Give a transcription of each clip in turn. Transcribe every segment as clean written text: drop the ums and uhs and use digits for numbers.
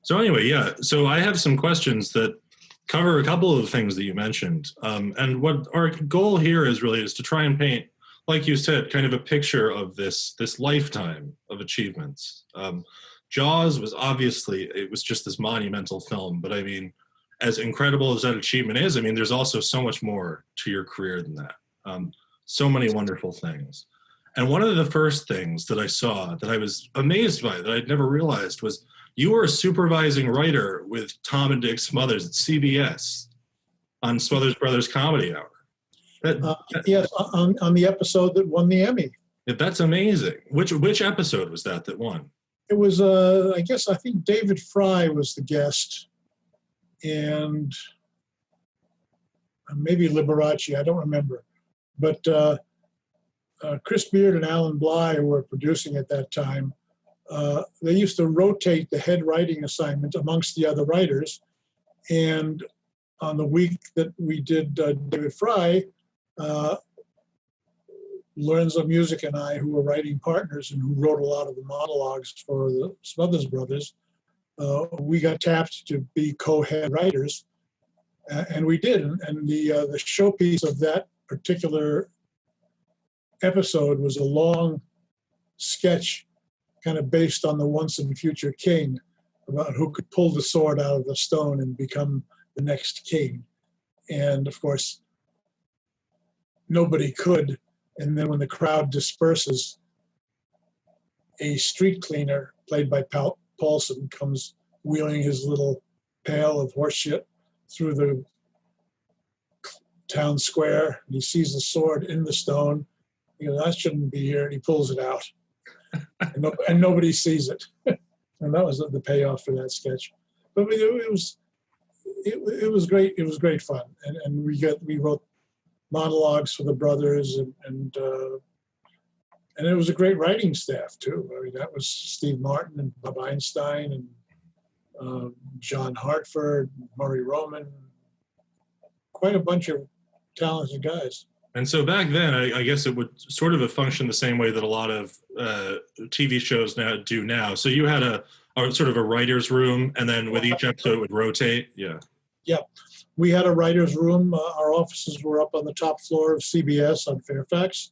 So anyway, yeah. So I have some questions that cover a couple of the things that you mentioned. And what our goal here is to try and paint, like you said, kind of a picture of this lifetime of achievements. Jaws was obviously, it was just this monumental film, but I mean, as incredible as that achievement is, I mean, there's also so much more to your career than that. So many wonderful things. And one of the first things that I saw that I was amazed by, that I'd never realized, was you were a supervising writer with Tom and Dick Smothers at CBS on Smothers Brothers Comedy Hour. Yes, on the episode that won the Emmy. That's amazing. Which episode was that won? It was, I think David Fry was the guest, and maybe Liberace, I don't remember. But Chris Beard and Alan Bly, who were producing at that time, they used to rotate the head writing assignment amongst the other writers. And on the week that we did David Fry, Lorenzo Music and I, who were writing partners and who wrote a lot of the monologues for the Smothers Brothers, we got tapped to be co-head writers, and we did. And the showpiece of that particular episode was a long sketch kind of based on the once and future king, about who could pull the sword out of the stone and become the next king. And of course, nobody could. And then when the crowd disperses, a street cleaner, played by Paulson, comes wheeling his little pail of horse shit through the town square, and he sees the sword in the stone. He goes, that shouldn't be here, and he pulls it out. And nobody sees it. And that was the payoff for that sketch. But it was great. It was great fun, and we wrote monologues for the brothers, and it was a great writing staff too. I mean, that was Steve Martin and Bob Einstein and John Hartford, Murray Roman, quite a bunch of talented guys. And so back then, I guess it would sort of function the same way that a lot of TV shows now do now. So you had a sort of a writer's room, and then with each episode it would rotate. Yeah. Yeah. We had a writer's room. Our offices were up on the top floor of CBS on Fairfax.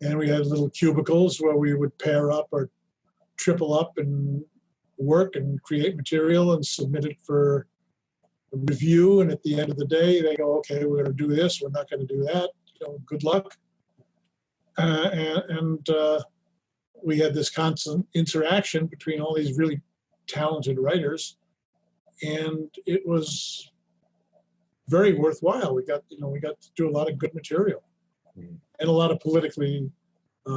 And we had little cubicles where we would pair up or triple up and work and create material and submit it for review. And at the end of the day, they go, okay, we're going to do this. We're not going to do that. Good luck. And we had this constant interaction between all these really talented writers, and it was very worthwhile. We got to do a lot of good material, and a lot of politically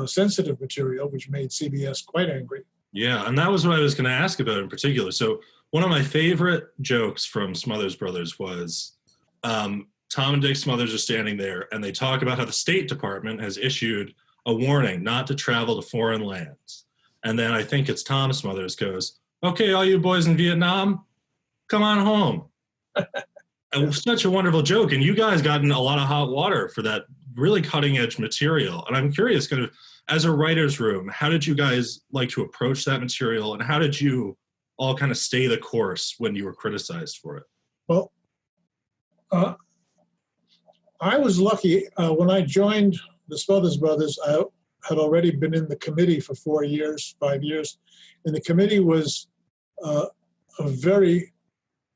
sensitive material, which made CBS quite angry. Yeah, and that was what I was going to ask about in particular. So one of my favorite jokes from Smothers Brothers was Tom and Dick Smothers are standing there, and they talk about how the State Department has issued a warning not to travel to foreign lands. And then I think it's Tom Smothers goes, okay, all you boys in Vietnam, come on home. It was such a wonderful joke, and you guys got in a lot of hot water for that really cutting-edge material. And I'm curious, kind of, as a writer's room, how did you guys like to approach that material, and how did you all kind of stay the course when you were criticized for it? Well, I was lucky. When I joined the Smothers Brothers, I had already been in the committee for 5 years, and the committee was a very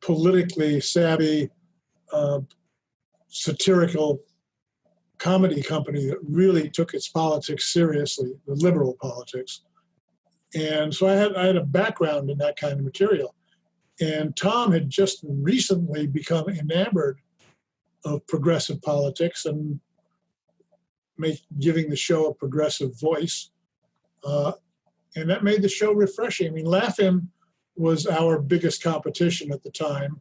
politically savvy, satirical comedy company that really took its politics seriously, the liberal politics. And so I had a background in that kind of material. And Tom had just recently become enamored of progressive politics and giving the show a progressive voice. And that made the show refreshing. I mean, Laugh-In was our biggest competition at the time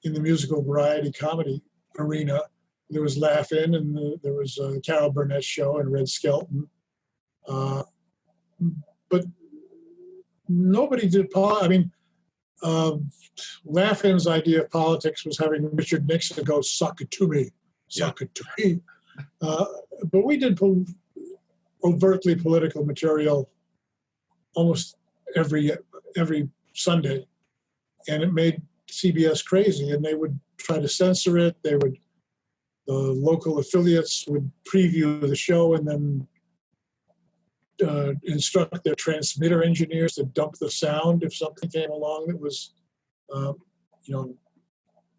in the musical variety comedy arena. There was Laugh-In, and there was the Carol Burnett Show and Red Skelton. But nobody did Laugh-In's idea of politics was having Richard Nixon go, suck it to me, suck it to me. But we did overtly political material almost every Sunday, and it made CBS crazy, and they would try to censor it. The local affiliates would preview the show and then instruct their transmitter engineers to dump the sound if something came along that was,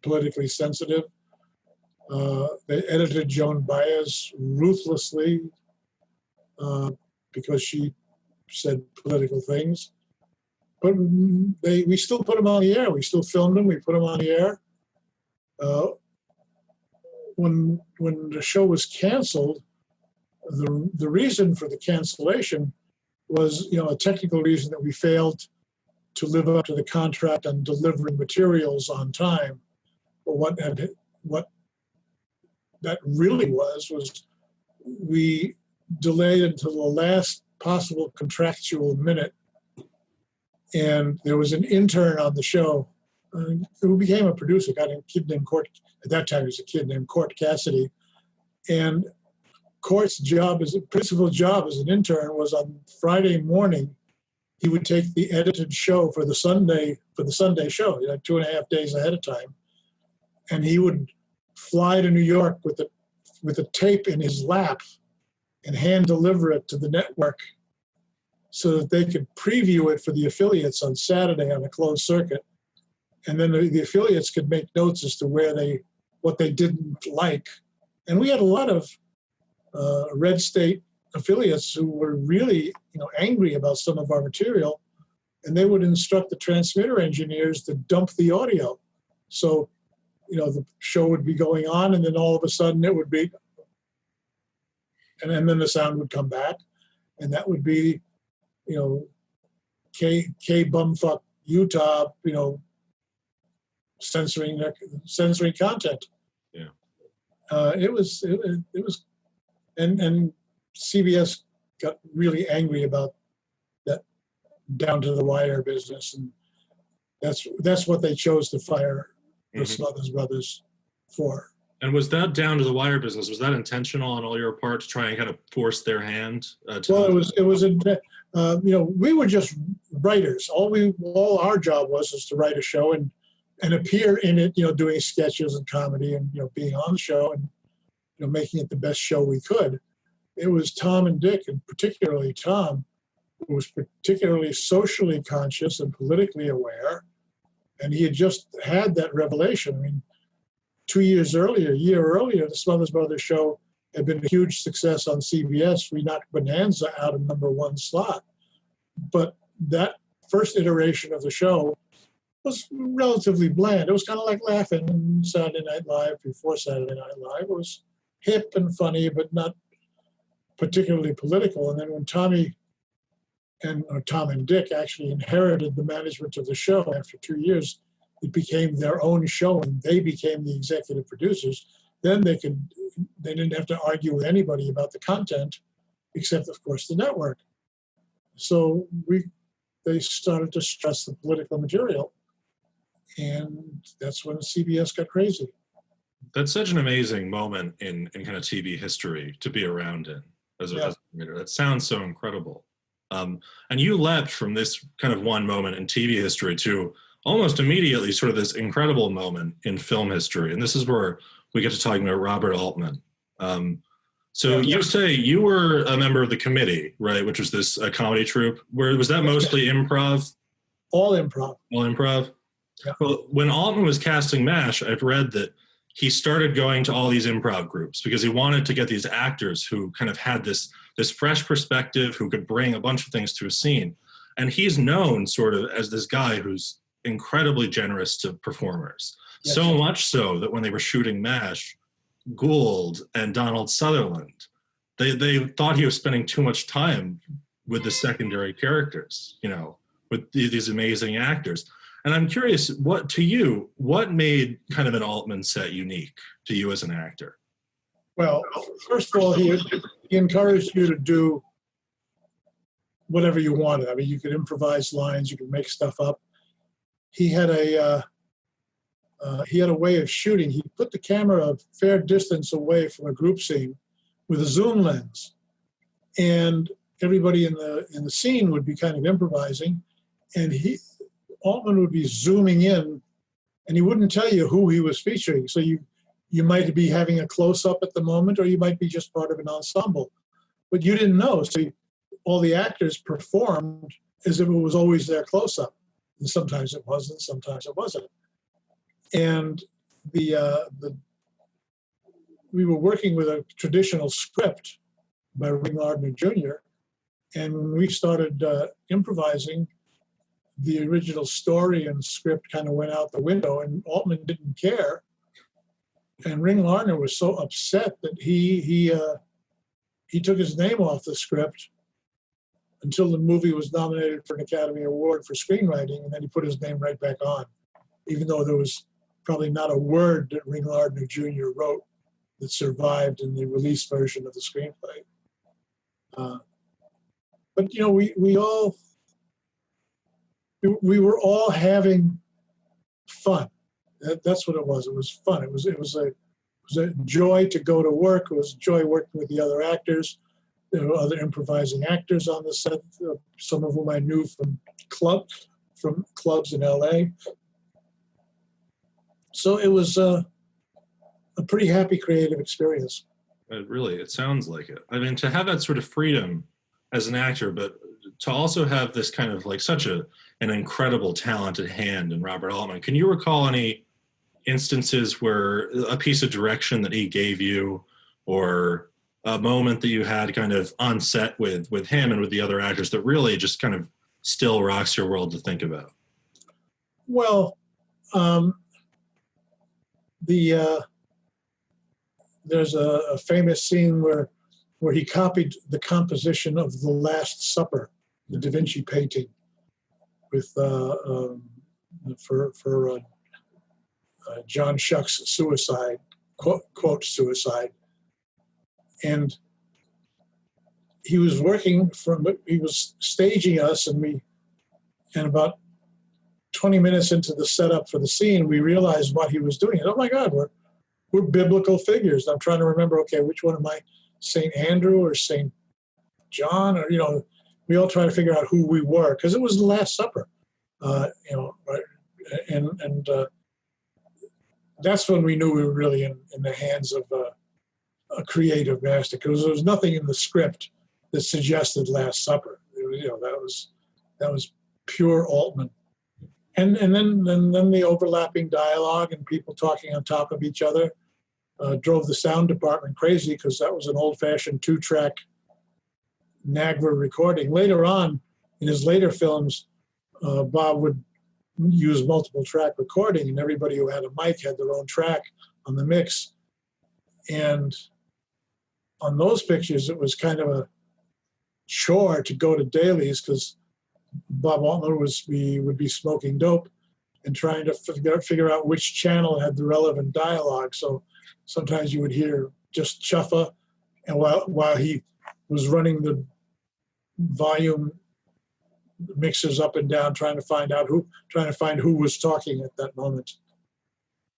politically sensitive. They edited Joan Baez ruthlessly because she said political things. But we still put them on the air. We still filmed them. We put them on the air. When the show was canceled, the reason for the cancellation was, a technical reason that we failed to live up to the contract on delivering materials on time. But what that really was we delayed until the last possible contractual minute. And there was an intern on the show who became a producer, got a kid named Court. At that time, he was a kid named Court Cassidy. And Court's principal job as an intern was on Friday morning, he would take the edited show for the Sunday show, 2.5 days ahead of time. And he would fly to New York with a tape in his lap and hand deliver it to the network so that they could preview it for the affiliates on Saturday on a closed circuit. And then the affiliates could make notes as to what they didn't like. And we had a lot of red state affiliates who were really, angry about some of our material, and they would instruct the transmitter engineers to dump the audio. So, the show would be going on, and then all of a sudden it would be, and then the sound would come back, and that would be, K bumfuck Utah, censoring content. Yeah. It was, and CBS got really angry about that down to the wire business, and that's what they chose to fire the Smothers Brothers for. And was that down to the wire business? Was that intentional on all your part to try and kind of force their hand? Well, it was. We were just writers. All our job was to write a show and appear in it. Doing sketches and comedy and being on the show and making it the best show we could. It was Tom and Dick, and particularly Tom, who was particularly socially conscious and politically aware, and he had just had that revelation. I mean, a year earlier, the Smothers Brothers show had been a huge success on CBS. We knocked Bonanza out of #1 slot. But that first iteration of the show was relatively bland. It was kind of like Laughing on Saturday Night Live before Saturday Night Live. It was hip and funny, but not particularly political. And then when Tom and Dick actually inherited the management of the show after 2 years, it became their own show and they became the executive producers. Then they didn't have to argue with anybody about the content, except of course the network. So they started to stress the political material, and that's when CBS got crazy. That's such an amazing moment in kind of TV history to be around in as a writer. That sounds so incredible. And you leapt from this kind of one moment in TV history to almost immediately sort of this incredible moment in film history. And this is where we get to talking about Robert Altman. You say you were a member of the Committee, right? Which was this comedy troupe. Was that mostly improv? All improv. All improv? Yeah. Well, when Altman was casting MASH, I've read that he started going to all these improv groups because he wanted to get these actors who kind of had this fresh perspective, who could bring a bunch of things to a scene. And he's known sort of as this guy who's incredibly generous to performers. Yes. So much so that when they were shooting MASH, Gould and Donald Sutherland, they thought he was spending too much time with the secondary characters, with these amazing actors. And I'm curious, what made kind of an Altman set unique to you as an actor? Well, first of all, he encouraged you to do whatever you wanted. I mean, you could improvise lines, you could make stuff up. He had a way of shooting. He put the camera a fair distance away from a group scene with a zoom lens, and everybody in the scene would be kind of improvising, and Altman would be zooming in, and he wouldn't tell you who he was featuring. So you might be having a close-up at the moment, or you might be just part of an ensemble, but you didn't know. So all the actors performed as if it was always their close-up, and sometimes it wasn't, sometimes it wasn't. And we were working with a traditional script by Ringo Starr Jr., and when we started improvising, the original story and script kind of went out the window, and Altman didn't care. And Ringo Starr was so upset that he took his name off the script until the movie was nominated for an Academy Award for screenwriting, and then he put his name right back on, even though there was probably not a word that Ringo Starr Jr. wrote that survived in the release version of the screenplay. But you know, we were all having fun. That's what it was. It was fun. It was a joy to go to work. It was a joy working with the other actors. There were other improvising actors on the set, some of whom I knew from clubs in LA. So it was a pretty happy creative experience. It sounds like it. I mean, to have that sort of freedom as an actor, but to also have this kind of like such an incredible talented hand in Robert Altman. Can you recall any instances where a piece of direction that he gave you, or a moment that you had kind of on set with him and with the other actors that really just kind of still rocks your world to think about? Well, there's a famous scene where he copied the composition of The Last Supper, the Da Vinci painting, with for John Shuck's suicide, quote suicide, and he was staging us, and about 20 minutes into the setup for the scene, we realized what he was doing. And, oh my God, we're biblical figures. I'm trying to remember, okay, which one am I, St. Andrew or St. John? Or, you know, we all try to figure out who we were, because it was the Last Supper, you know, and that's when we knew we were really in the hands of a creative master, because there was nothing in the script that suggested Last Supper. It was, you know, that was pure Altman. And then the overlapping dialogue and people talking on top of each other drove the sound department crazy, because that was an old-fashioned 2-track NAGRA recording. Later on, in his later films, Bob would use multiple-track recording, and everybody who had a mic had their own track on the mix. And on those pictures, it was kind of a chore to go to dailies, because Bob Altman would be smoking dope and trying to figure out which channel had the relevant dialogue. So sometimes you would hear just chuffa, and while he was running the volume mixers up and down, trying to find who was talking at that moment.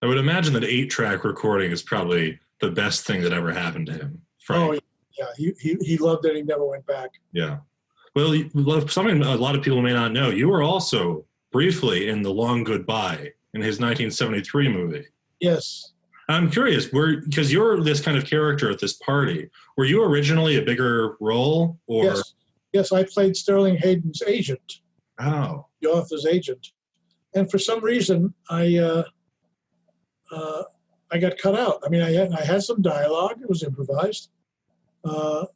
I would imagine that 8-track recording is probably the best thing that ever happened to him. Frank. Oh yeah, he loved it. He never went back. Yeah. Well, something a lot of people may not know, you were also briefly in The Long Goodbye, in his 1973 movie. Yes. I'm curious, because you're this kind of character at this party, were you originally a bigger role? Or? Yes, I played Sterling Hayden's agent. Oh. The author's agent. And for some reason, I got cut out. I mean, I had some dialogue. It was improvised. I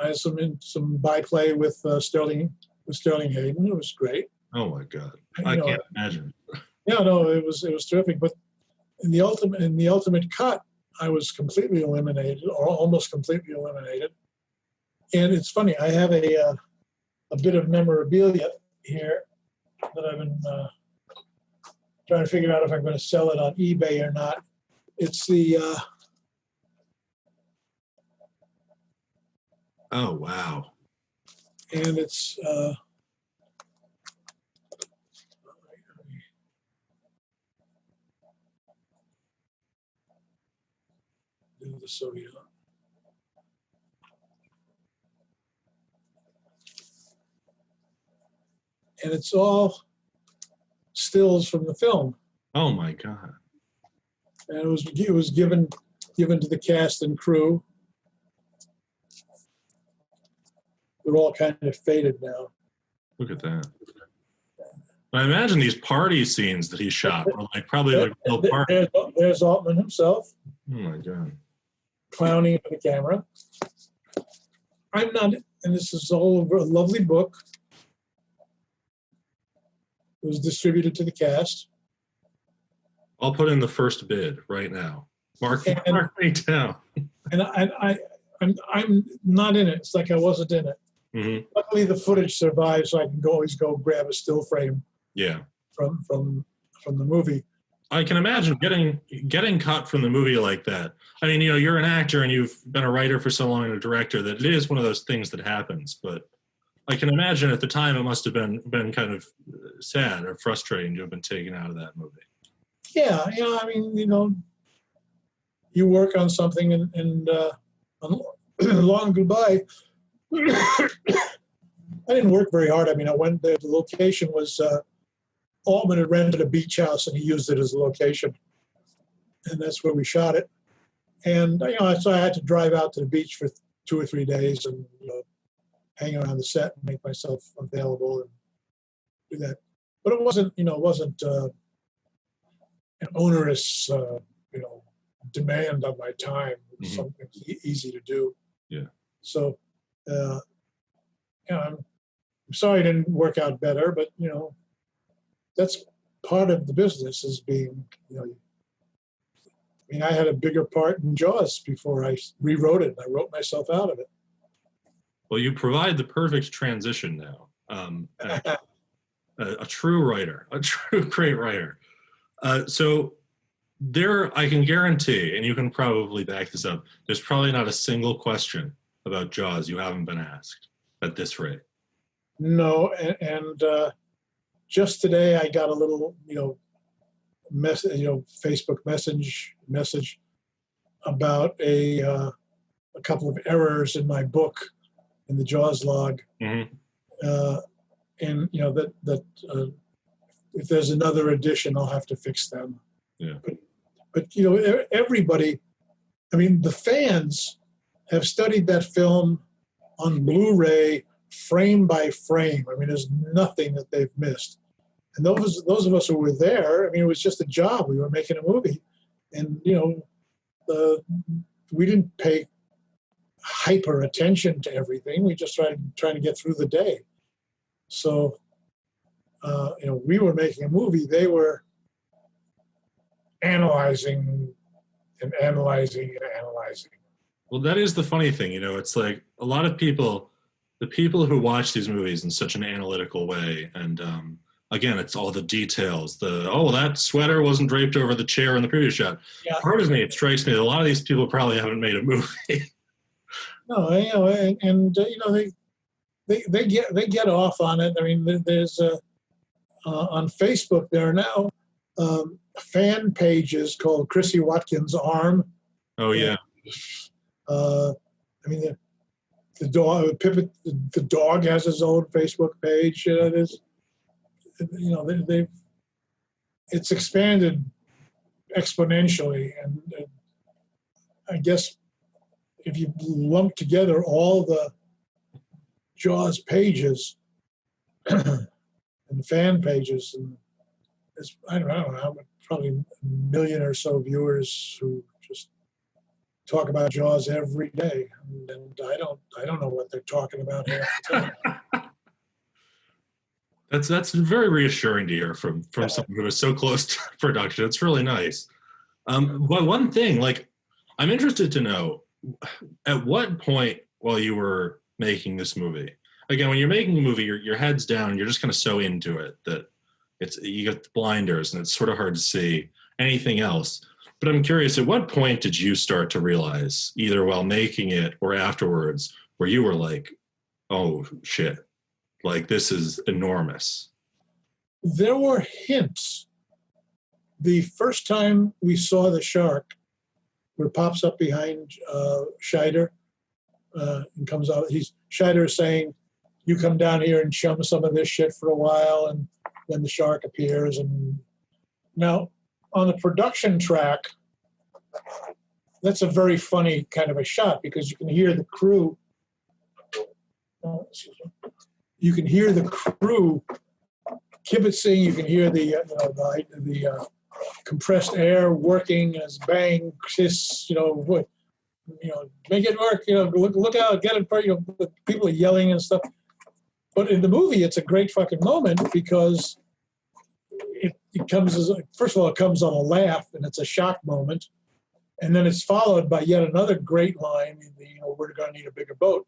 had some byplay with Sterling Hayden. It was great. Oh my God, I can't imagine. Yeah, no, it was terrific. But in the ultimate cut, I was completely eliminated, or almost completely eliminated. And it's funny, I have a bit of memorabilia here that I've been trying to figure out if I'm going to sell it on eBay or not. It's the oh wow! And it's do the so you know. And it's all stills from the film, Oh my God. and it was given to the cast and crew. They're all kind of faded now. Look at that. I imagine these party scenes that he shot were probably like real party. There's Altman himself, Oh my God. clowning at the camera. I'm not, and this is all a lovely book. It was distributed to the cast. I'll put in the first bid right now. Mark me down. And I'm not in it. It's like I wasn't in it. Mm-hmm. Luckily, the footage survives, so I can always go grab a still frame. Yeah. From the movie. I can imagine getting cut from the movie like that. I mean, you're an actor and you've been a writer for so long and a director that it is one of those things that happens. But I can imagine at the time it must have been kind of sad or frustrating to have been taken out of that movie. Yeah, I mean, you work on something and on Long Goodbye. I didn't work very hard. I mean, I went there. The location was Altman had rented a beach house and he used it as a location, and that's where we shot it. And so I had to drive out to the beach for 2 or 3 days and hang around the set and make myself available and do that. But it wasn't an onerous demand on my time. It was something easy to do. Yeah. So I'm sorry it didn't work out better, but that's part of the business, is being, I had a bigger part in Jaws before I rewrote it. I wrote myself out of it. Well, you provide the perfect transition now. A true writer, a true great writer. So I can guarantee, and you can probably back this up, there's probably not a single question about Jaws you haven't been asked at this rate. No, and just today I got a little, Facebook message about a couple of errors in my book, in the Jaws log, and that if there's another edition, I'll have to fix them. Yeah. But everybody, the fans have studied that film on Blu-ray frame by frame. There's nothing that they've missed. And those of us who were there, it was just a job. We were making a movie, and we didn't pay hyper attention to everything. We just trying to get through the day. So, we were making a movie. They were analyzing and analyzing and analyzing. Well, that is the funny thing. It's like a lot of people, the people who watch these movies in such an analytical way, and again, it's all the details. That sweater wasn't draped over the chair in the previous shot. Yeah. Part of me, it strikes me that a lot of these people probably haven't made a movie. No, they get off on it. There's on Facebook there are now fan pages called Chrissy Watkins' Arm. Oh yeah. The dog Pippet, the dog has his own Facebook page. It's expanded exponentially, and I guess if you lump together all the Jaws pages and fan pages, and I don't know, probably a million or so viewers who just talk about Jaws every day, and I don't know what they're talking about half the time. That's very reassuring to hear from someone who is so close to production. It's really nice. But one thing, I'm interested to know, at what point while you were making this movie, again, when you're making a movie, your head's down and you're just kind of so into it that you get the blinders and it's sort of hard to see anything else. But I'm curious, at what point did you start to realize, either while making it or afterwards, where you were like, oh shit, this is enormous? There were hints. The first time we saw the shark, where it pops up behind Scheider and comes out, Scheider is saying, you come down here and chum some of this shit for a while. And then the shark appears. And now on the production track, that's a very funny kind of a shot because you can hear the crew. You can hear the crew kibitzing. You can hear the compressed air working as bang, kiss, make it work. Look out, get it. People are yelling and stuff. But in the movie, it's a great fucking moment because it comes as first of all, it comes on a laugh and it's a shock moment, and then it's followed by yet another great line. We're going to need a bigger boat.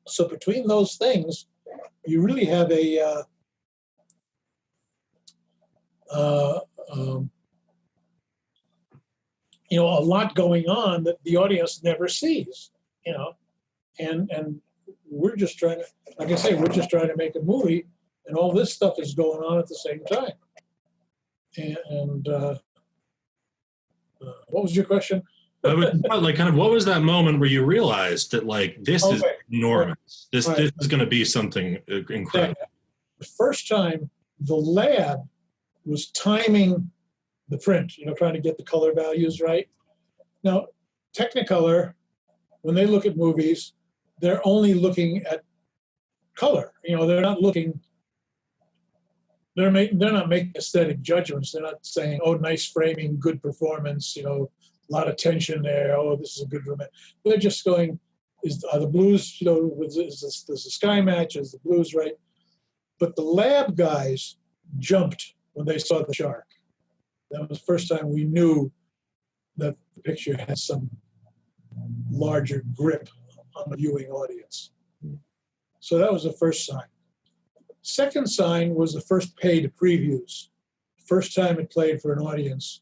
So between those things, you really have a lot going on that the audience never sees, and we're just trying to, like I say, we're just trying to make a movie, and all this stuff is going on at the same time. And what was your question? What was that moment where you realized that this is enormous? This is going to be something incredible. The first time the lab was timing the print, trying to get the color values right. Now, Technicolor, when they look at movies, they're only looking at color. They're not looking. They're not making aesthetic judgments. They're not saying, "Oh, nice framing, good performance." A lot of tension there. Oh, this is a good room. They're just going, are the blues, does the sky match? Is the blues right? But the lab guys jumped when they saw the shark. That was the first time we knew that the picture had some larger grip on the viewing audience. So that was the first sign. Second sign was the first paid previews. First time it played for an audience,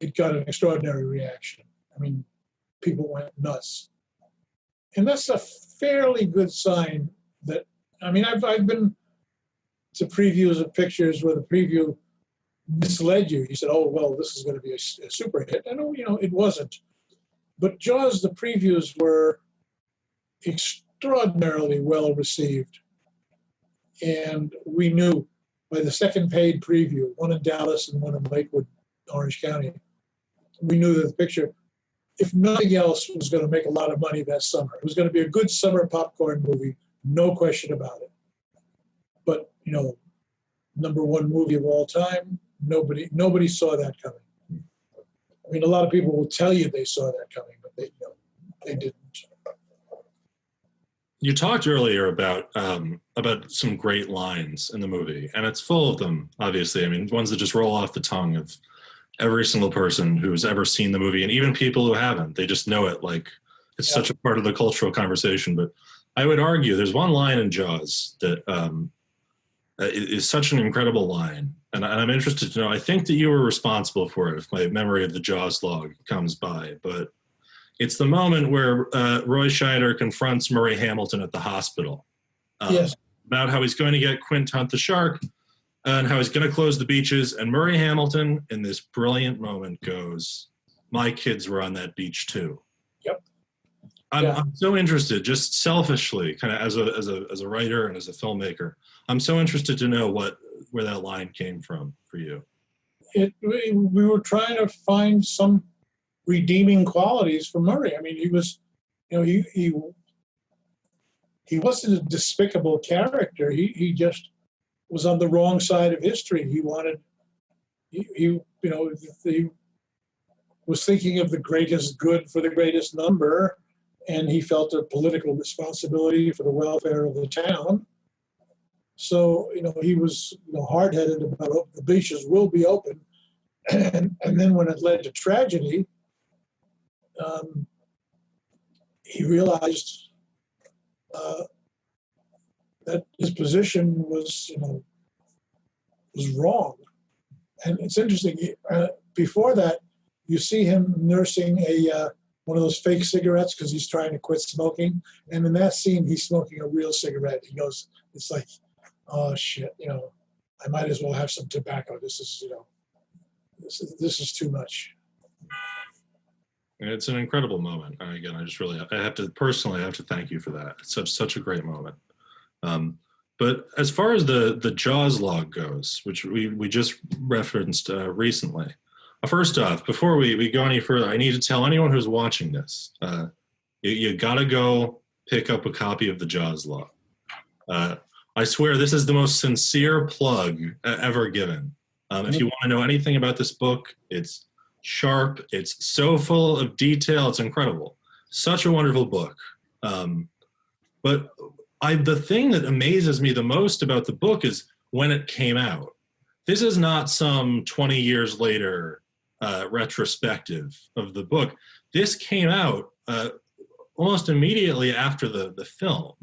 it got an extraordinary reaction. I mean, people went nuts. And that's a fairly good sign that, I've been to previews of pictures where the preview misled you. You said, "Oh, well, this is going to be a super hit." And, it wasn't. But Jaws, the previews were extraordinarily well received. And we knew by the second paid preview, one in Dallas and one in Lakewood, Orange County, we knew that the picture, if nothing else, was going to make a lot of money that summer. It was going to be a good summer popcorn movie, no question about it. But, number one movie of all time, nobody saw that coming. A lot of people will tell you they saw that coming, but they didn't. You talked earlier about some great lines in the movie, and it's full of them, obviously. Ones that just roll off the tongue of every single person who's ever seen the movie, and even people who haven't. They just know it like it's such a part of the cultural conversation. But I would argue there's one line in Jaws that is such an incredible line, and I'm interested to know. I think that you were responsible for it, if my memory of the Jaws log comes by, but it's the moment where Roy Scheider confronts Murray Hamilton at the hospital about how he's going to get Quint to hunt the shark and how he's going to close the beaches. And Murray Hamilton, in this brilliant moment, goes, "My kids were on that beach too." Yep. I'm so interested, just selfishly, kind of as a writer and as a filmmaker, I'm so interested to know where that line came from for you. We were trying to find some redeeming qualities for Murray. He was, he wasn't a despicable character. He just was on the wrong side of history. He was thinking of the greatest good for the greatest number, and he felt a political responsibility for the welfare of the town. So, he was hard-headed about the beaches will be open. And then when it led to tragedy, he realized that his position was wrong. And it's interesting. Before that, you see him nursing one of those fake cigarettes because he's trying to quit smoking. And in that scene, he's smoking a real cigarette. He goes, it's like, "Oh shit, I might as well have some tobacco. This is this is too much." It's an incredible moment. And again, I have to thank you for that. It's such a great moment. But as far as the Jaws log goes, which we just referenced recently, first off, before we go any further, I need to tell anyone who's watching this, you got to go pick up a copy of the Jaws log. I swear this is the most sincere plug ever given. If you want to know anything about this book, it's sharp. It's so full of detail. It's incredible. Such a wonderful book. But the thing that amazes me the most about the book is when it came out. This is not some 20 years later retrospective of the book. This came out almost immediately after the film,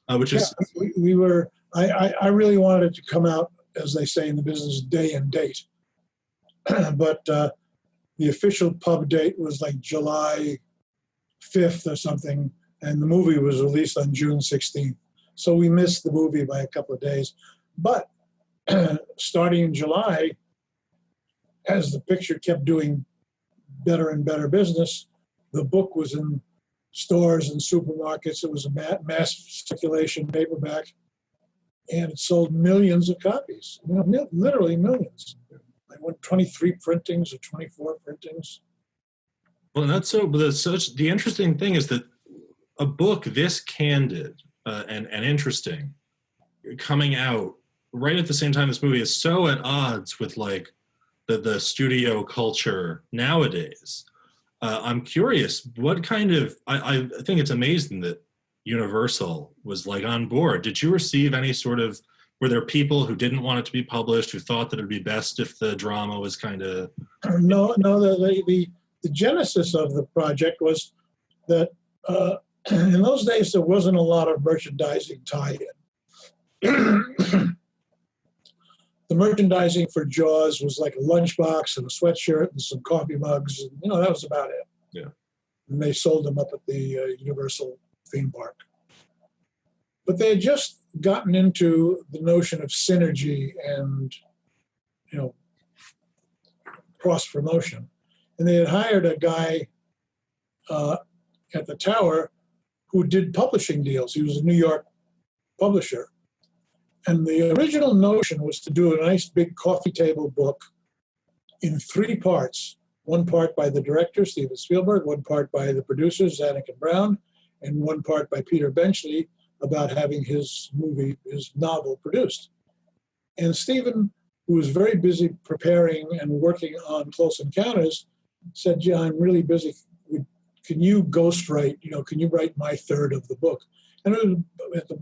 which is... We were... I really wanted it to come out, as they say in the business, day and date. But the official pub date was like July 5th or something, and the movie was released on June 16th. So we missed the movie by a couple of days. But starting in July, as the picture kept doing better and better business, the book was in stores and supermarkets. It was a mass circulation paperback, and it sold millions of copies, literally millions. I went 23 printings or 24 printings. Well, that's such the interesting thing is that a book this candid and interesting coming out right at the same time this movie is so at odds with like the studio culture nowadays. I'm curious, what kind of I think it's amazing that Universal was like on board. Did you receive any sort of, were there people who didn't want it to be published, who thought that it'd be best if the drama was kind of... No, the genesis of the project was that in those days there wasn't a lot of merchandising tie-in. The merchandising for Jaws was like a lunchbox and a sweatshirt and some coffee mugs, and that was about it. Yeah. And they sold them up at the Universal theme park. But they had just gotten into the notion of synergy and, cross promotion. And they had hired a guy at the Tower who did publishing deals. He was a New York publisher. And the original notion was to do a nice big coffee table book in 3 parts. 1 part by the director, Steven Spielberg, 1 part by the producers, Zanuck and Brown, and 1 part by Peter Benchley about having his novel produced. And Stephen, who was very busy preparing and working on Close Encounters, said, "Yeah, I'm really busy. Can you ghostwrite, can you write my third of the book?" And it was,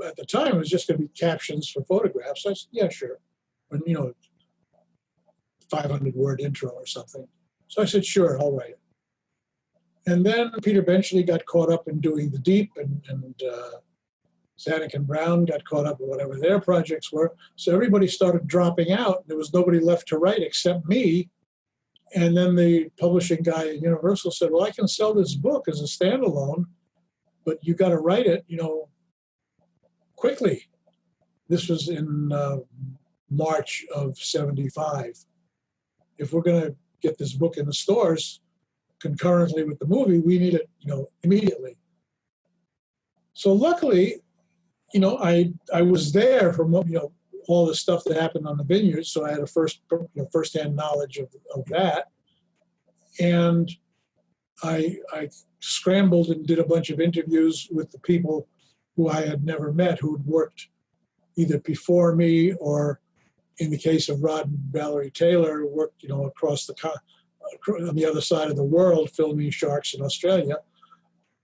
at the time, it was just going to be captions for photographs. I said, "Yeah, sure." And, 500-word intro or something. So I said, "Sure, I'll write it." And then Peter Benchley got caught up in doing The Deep, and Zanuck and Brown got caught up in whatever their projects were. So everybody started dropping out. There was nobody left to write except me. And then the publishing guy at Universal said, "Well, I can sell this book as a standalone, but you got to write it, quickly." This was in March of '75. If we're going to get this book in the stores concurrently with the movie, we need it, immediately. So luckily, I was there for, all the stuff that happened on the vineyard, so I had a firsthand knowledge of that. And I scrambled and did a bunch of interviews with the people who I had never met, who had worked either before me or, in the case of Rod and Valerie Taylor, worked, across on the other side of the world, filming sharks in Australia.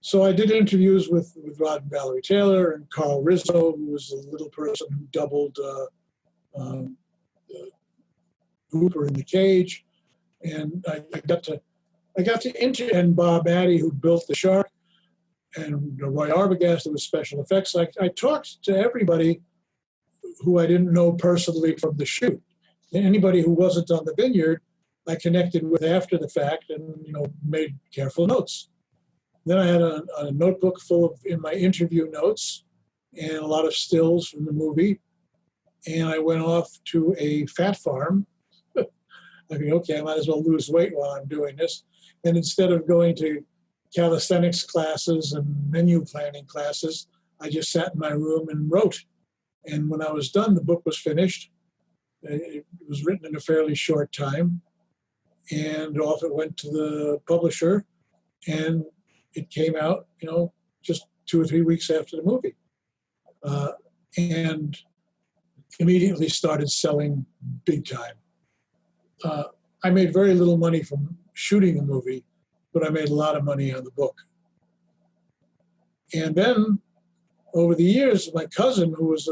So I did interviews with Rod and Valerie Taylor and Carl Rizzo, who was a little person who doubled Hooper in The Cage, and I got to interview, and Bob Addy, who built the shark, and Roy Arbogast, who was special effects. I talked to everybody who I didn't know personally from the shoot. And anybody who wasn't on the vineyard, I connected with after the fact and, made careful notes. Then I had a notebook full of in my interview notes and a lot of stills from the movie. And I went off to a fat farm. I mean, okay, I might as well lose weight while I'm doing this. And instead of going to calisthenics classes and menu planning classes, I just sat in my room and wrote. And when I was done, the book was finished. It was written in a fairly short time, and off it went to the publisher, and it came out, just 2 or 3 weeks after the movie, and immediately started selling big time. I made very little money from shooting the movie, but I made a lot of money on the book. And then over the years, my cousin, who was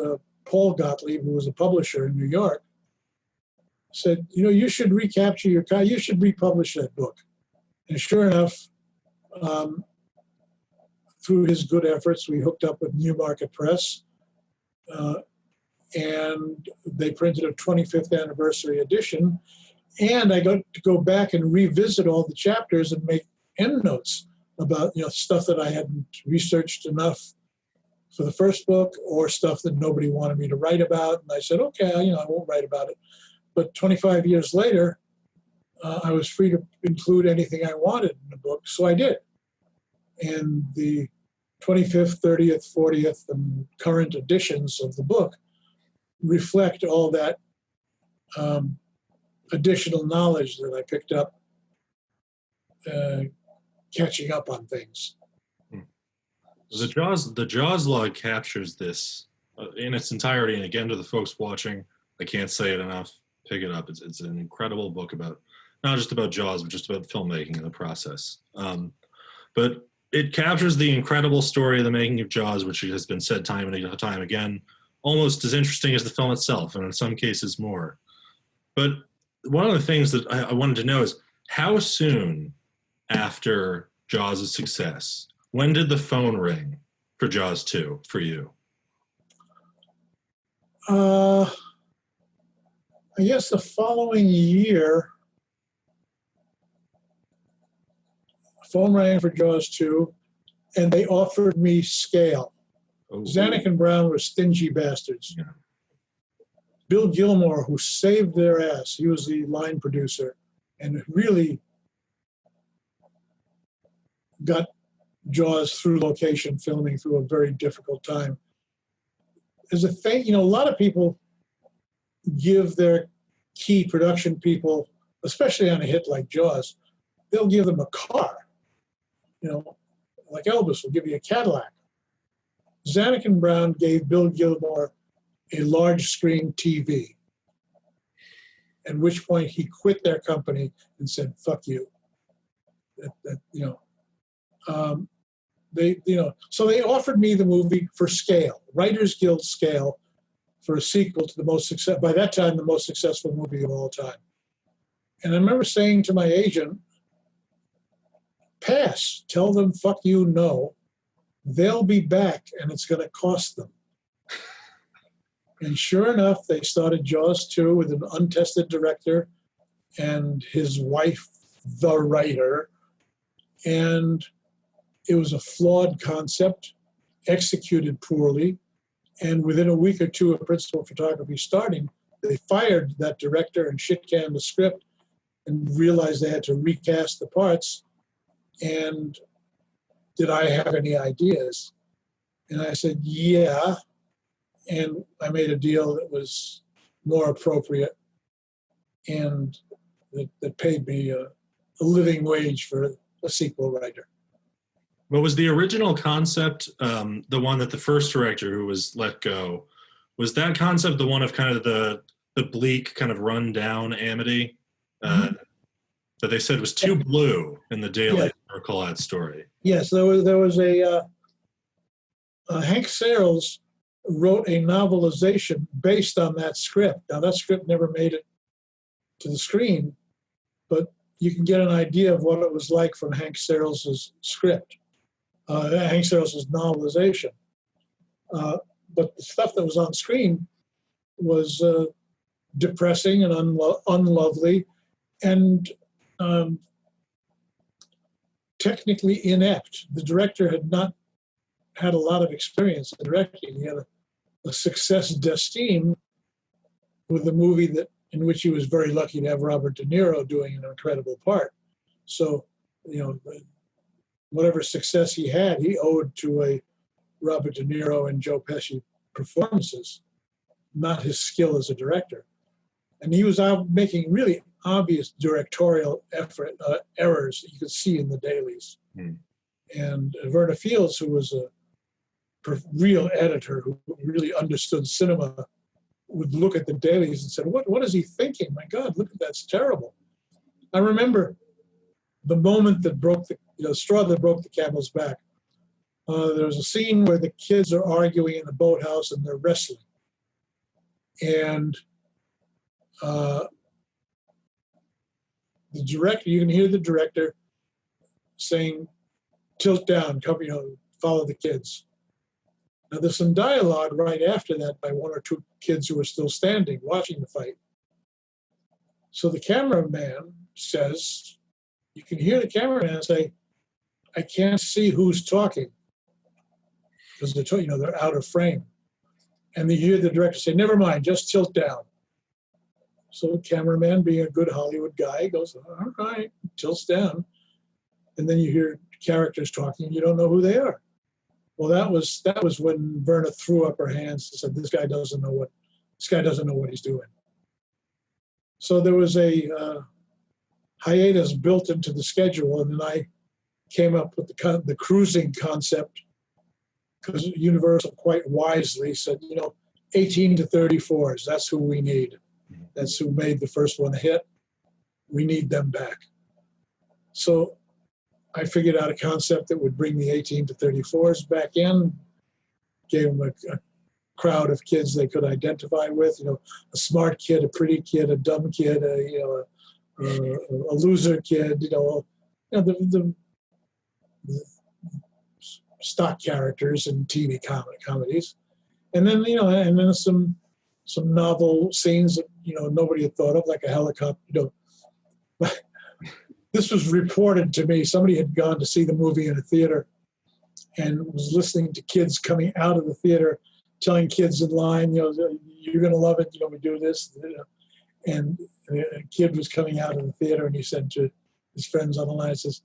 Paul Gottlieb, who was a publisher in New York, said, you should recapture you should republish that book. And sure enough, through his good efforts, we hooked up with Newmarket Press, and they printed a 25th anniversary edition. And I got to go back and revisit all the chapters and make endnotes about stuff that I hadn't researched enough for the first book, or stuff that nobody wanted me to write about. And I said, okay, I won't write about it. But 25 years later, I was free to include anything I wanted in the book, so I did. And the 25th, 30th, 40th, and current editions of the book reflect all that additional knowledge that I picked up catching up on things. The Jaws log captures this in its entirety, and again, to the folks watching, I can't say it enough. Pick it up. It's an incredible book about not just about Jaws, but just about filmmaking and the process. But it captures the incredible story of the making of Jaws, which has been said time and time again, almost as interesting as the film itself, and in some cases more. But one of the things that I wanted to know is how soon after Jaws' success, when did the phone ring for Jaws 2 for you? I guess the following year, phone rang for Jaws 2, and they offered me scale. Oh. Zanuck and Brown were stingy bastards. Yeah. Bill Gilmore, who saved their ass, he was the line producer, and really got Jaws through location filming through a very difficult time. As a thing, a lot of people give their key production people, especially on a hit like Jaws, they'll give them a car. Like Elvis will give you a Cadillac. Zanuck and Brown gave Bill Gilmore a large screen TV, at which point he quit their company and said, fuck you. So they offered me the movie for scale, Writers Guild scale, for a sequel to by that time, the most successful movie of all time. And I remember saying to my agent, pass, tell them, fuck you, no. They'll be back, and it's going to cost them. And sure enough, they started Jaws 2 with an untested director and his wife, the writer. And it was a flawed concept, executed poorly. And within a week or two of principal photography starting, they fired that director and shit-canned the script and realized they had to recast the parts. And did I have any ideas? And I said, yeah. And I made a deal that was more appropriate and that paid me a living wage for a sequel writer. What was the original concept, the one that the first director who was let go, was that concept the one of kind of the bleak, kind of run-down Amity that they said was too blue in the Daily Recall that story? Yes, there was a Hank Searles wrote a novelization based on that script. Now, that script never made it to the screen, but you can get an idea of what it was like from Hank Searles' script, Hank Searles' novelization. But the stuff that was on screen was depressing and unlovely and technically inept. The director had not had a lot of experience in directing. He had a success d'estime with a movie in which he was very lucky to have Robert De Niro doing an incredible part. So, whatever success he had, he owed to a Robert De Niro and Joe Pesci performances. not his skill as a director. And he was out making really obvious directorial errors that you could see in the dailies. And Verna Fields, who was a real editor who really understood cinema, would look at the dailies and said, what is he thinking? My God, look at that's terrible. I remember the moment that broke the straw that broke the camel's back. There was a scene where the kids are arguing in the boathouse and they're wrestling. And the director, you can hear the director saying, tilt down, cover, follow the kids. Now there's some dialogue right after that by one or two kids who are still standing watching the fight. So the cameraman says, you can hear the cameraman say, I can't see who's talking. Because they're out of frame. And you hear the director say, never mind, just tilt down. So the cameraman, being a good Hollywood guy, goes, all right, tilts down. And then you hear characters talking, and you don't know who they are. Well, that was when Verna threw up her hands and said, this guy doesn't know what he's doing. So there was a hiatus built into the schedule, and then I came up with the cruising concept, because Universal quite wisely said, 18 to 34s, that's who we need. That's who made the first one a hit. We need them back. So I figured out a concept that would bring the 18 to 34s back in, gave them a crowd of kids they could identify with, a smart kid, a pretty kid, a dumb kid, a loser kid, the stock characters in TV comedies. And then, and then some novel scenes that, nobody had thought of, like a helicopter, This was reported to me. Somebody had gone to see the movie in a theater and was listening to kids coming out of the theater, telling kids in line, you're going to love it, we do this. And a kid was coming out of the theater, and he said to his friends on the line, says,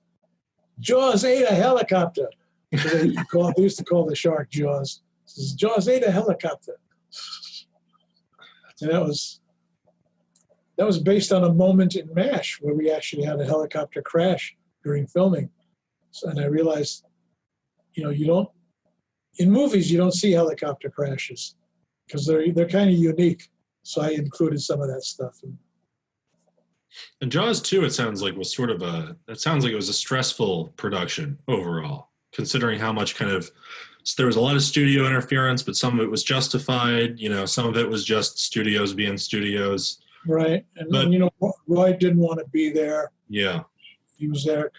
Jaws ate a helicopter. So they used to call the shark Jaws. He says, Jaws ate a helicopter. And that was based on a moment in MASH where we actually had a helicopter crash during filming. So, and I realized, in movies, you don't see helicopter crashes because they're kind of unique. So I included some of that stuff. And Jaws 2, it sounds like it was a stressful production overall, considering how much there was a lot of studio interference, but some of it was justified, some of it was just studios being studios. Right. And Roy didn't want to be there. Yeah. He was there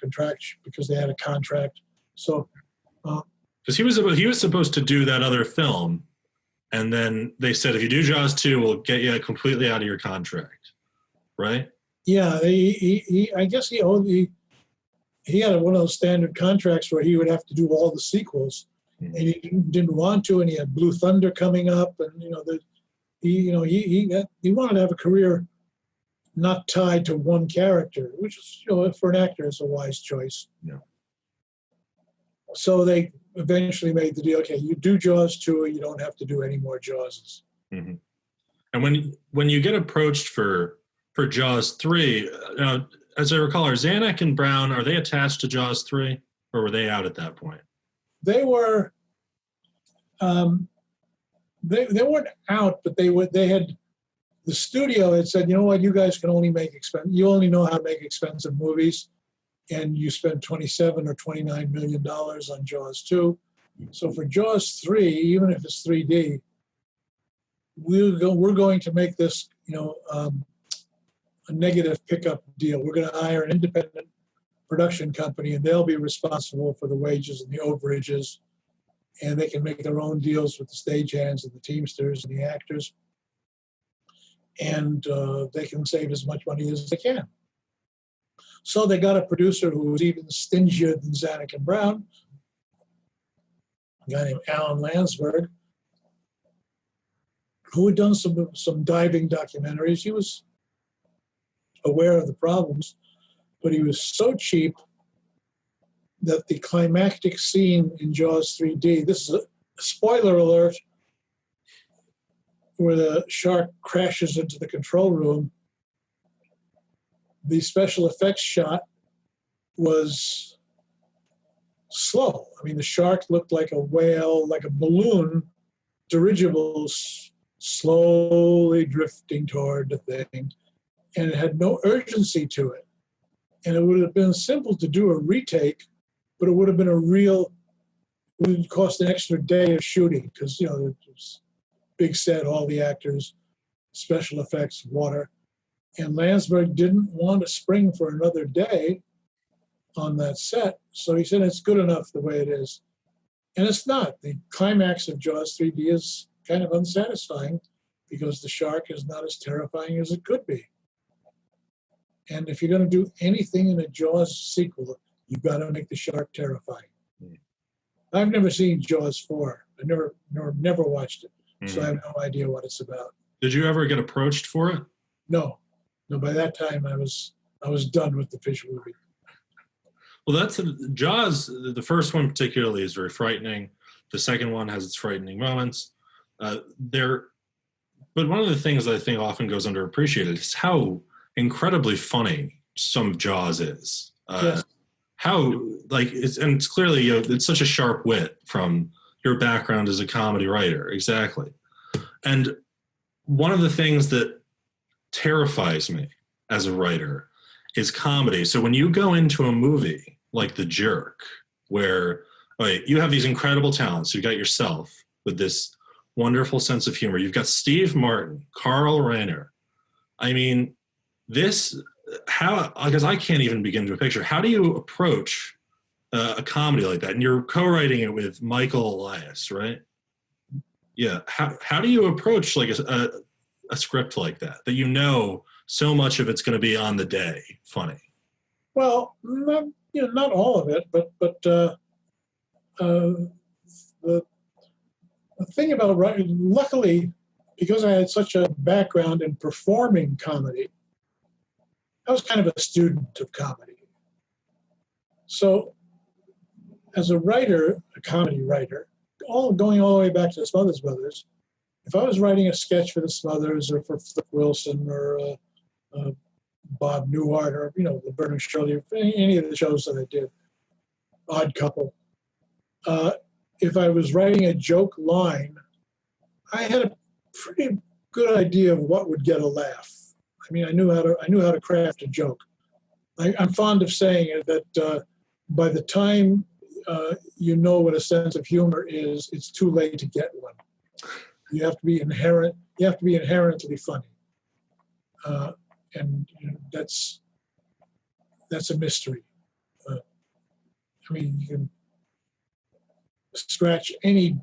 because they had a contract. So because he was supposed to do that other film, and then they said, if you do Jaws 2, we'll get you completely out of your contract. Right? Yeah, I guess he had one of those standard contracts where he would have to do all the sequels, and he didn't want to, and he had Blue Thunder coming up, and he wanted to have a career not tied to one character, which is, for an actor, is a wise choice. Yeah. So they eventually made the deal. Okay, you do Jaws 2, you don't have to do any more Jawses. Mm-hmm. And when you get approached for Jaws 3, as I recall, are Zanuck and Brown, are they attached to Jaws 3, or were they out at that point? They were. They weren't out, but they had. The studio had said, you know what, you guys can only you only know how to make expensive movies, and you spent $27 or $29 million on Jaws 2. So for Jaws 3, even if it's 3D, we're going to make this, a negative pickup deal. We're going to hire an independent production company, and they'll be responsible for the wages and the overages, and they can make their own deals with the stagehands and the teamsters and the actors, and they can save as much money as they can. So they got a producer who was even stingier than Zanuck and Brown, a guy named Alan Landsberg, who had done some diving documentaries. He was aware of the problems, but he was so cheap that the climactic scene in Jaws 3D, this is a spoiler alert, where the shark crashes into the control room, the special effects shot was slow. I mean, the shark looked like a whale, like a balloon, dirigible, slowly drifting toward the thing, and it had no urgency to it. And it would have been simple to do a retake, but it would have been it would cost an extra day of shooting because, it was big set, all the actors, special effects, water. And Landsberg didn't want to spring for another day on that set. So he said, it's good enough the way it is. And it's not. The climax of Jaws 3D is kind of unsatisfying because the shark is not as terrifying as it could be. And if you're going to do anything in a Jaws sequel, you've got to make the shark terrifying. I've never seen Jaws 4. I never watched it, so I have no idea what it's about. Did you ever get approached for it? No. By that time I was done with the fish movie. Well, that's Jaws. The first one particularly is very frightening. The second one has its frightening moments. But one of the things that I think often goes underappreciated is how incredibly funny some of Jaws is. Yes. It's clearly, it's such a sharp wit from your background as a comedy writer. Exactly. And one of the things that terrifies me as a writer is comedy. So when you go into a movie like The Jerk, where you have these incredible talents, you've got yourself with this wonderful sense of humor. You've got Steve Martin, Carl Reiner. I mean, because I can't even begin to picture, how do you approach a comedy like that? And you're co-writing it with Michael Elias, right? Yeah. How do you approach like a script like that so much of it's going to be on the day funny? Well, not all of it, but the thing about writing, luckily, because I had such a background in performing comedy, I was kind of a student of comedy. So as a writer, a comedy writer, going all the way back to the Smothers Brothers, if I was writing a sketch for the Smothers or for Flip Wilson or Bob Newhart or, the Vernon Shirley, any of the shows that I did, Odd Couple, if I was writing a joke line, I had a pretty good idea of what would get a laugh. I mean, I knew how to craft a joke. I'm fond of saying that by the time you know what a sense of humor is, it's too late to get one. You have to be inherently funny, and that's a mystery. I mean, you can scratch any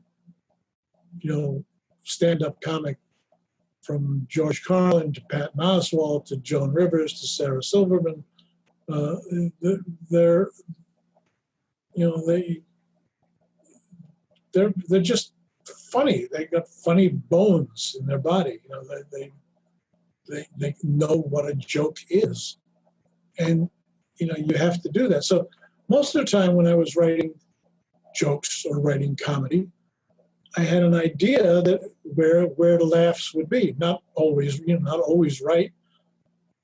stand-up comic from George Carlin to Pat Oswalt to Joan Rivers to Sarah Silverman. They're just funny. They got funny bones in their body. They know what a joke is, and you have to do that. So most of the time when I was writing jokes or writing comedy, I had an idea that where the laughs would be. Not always right.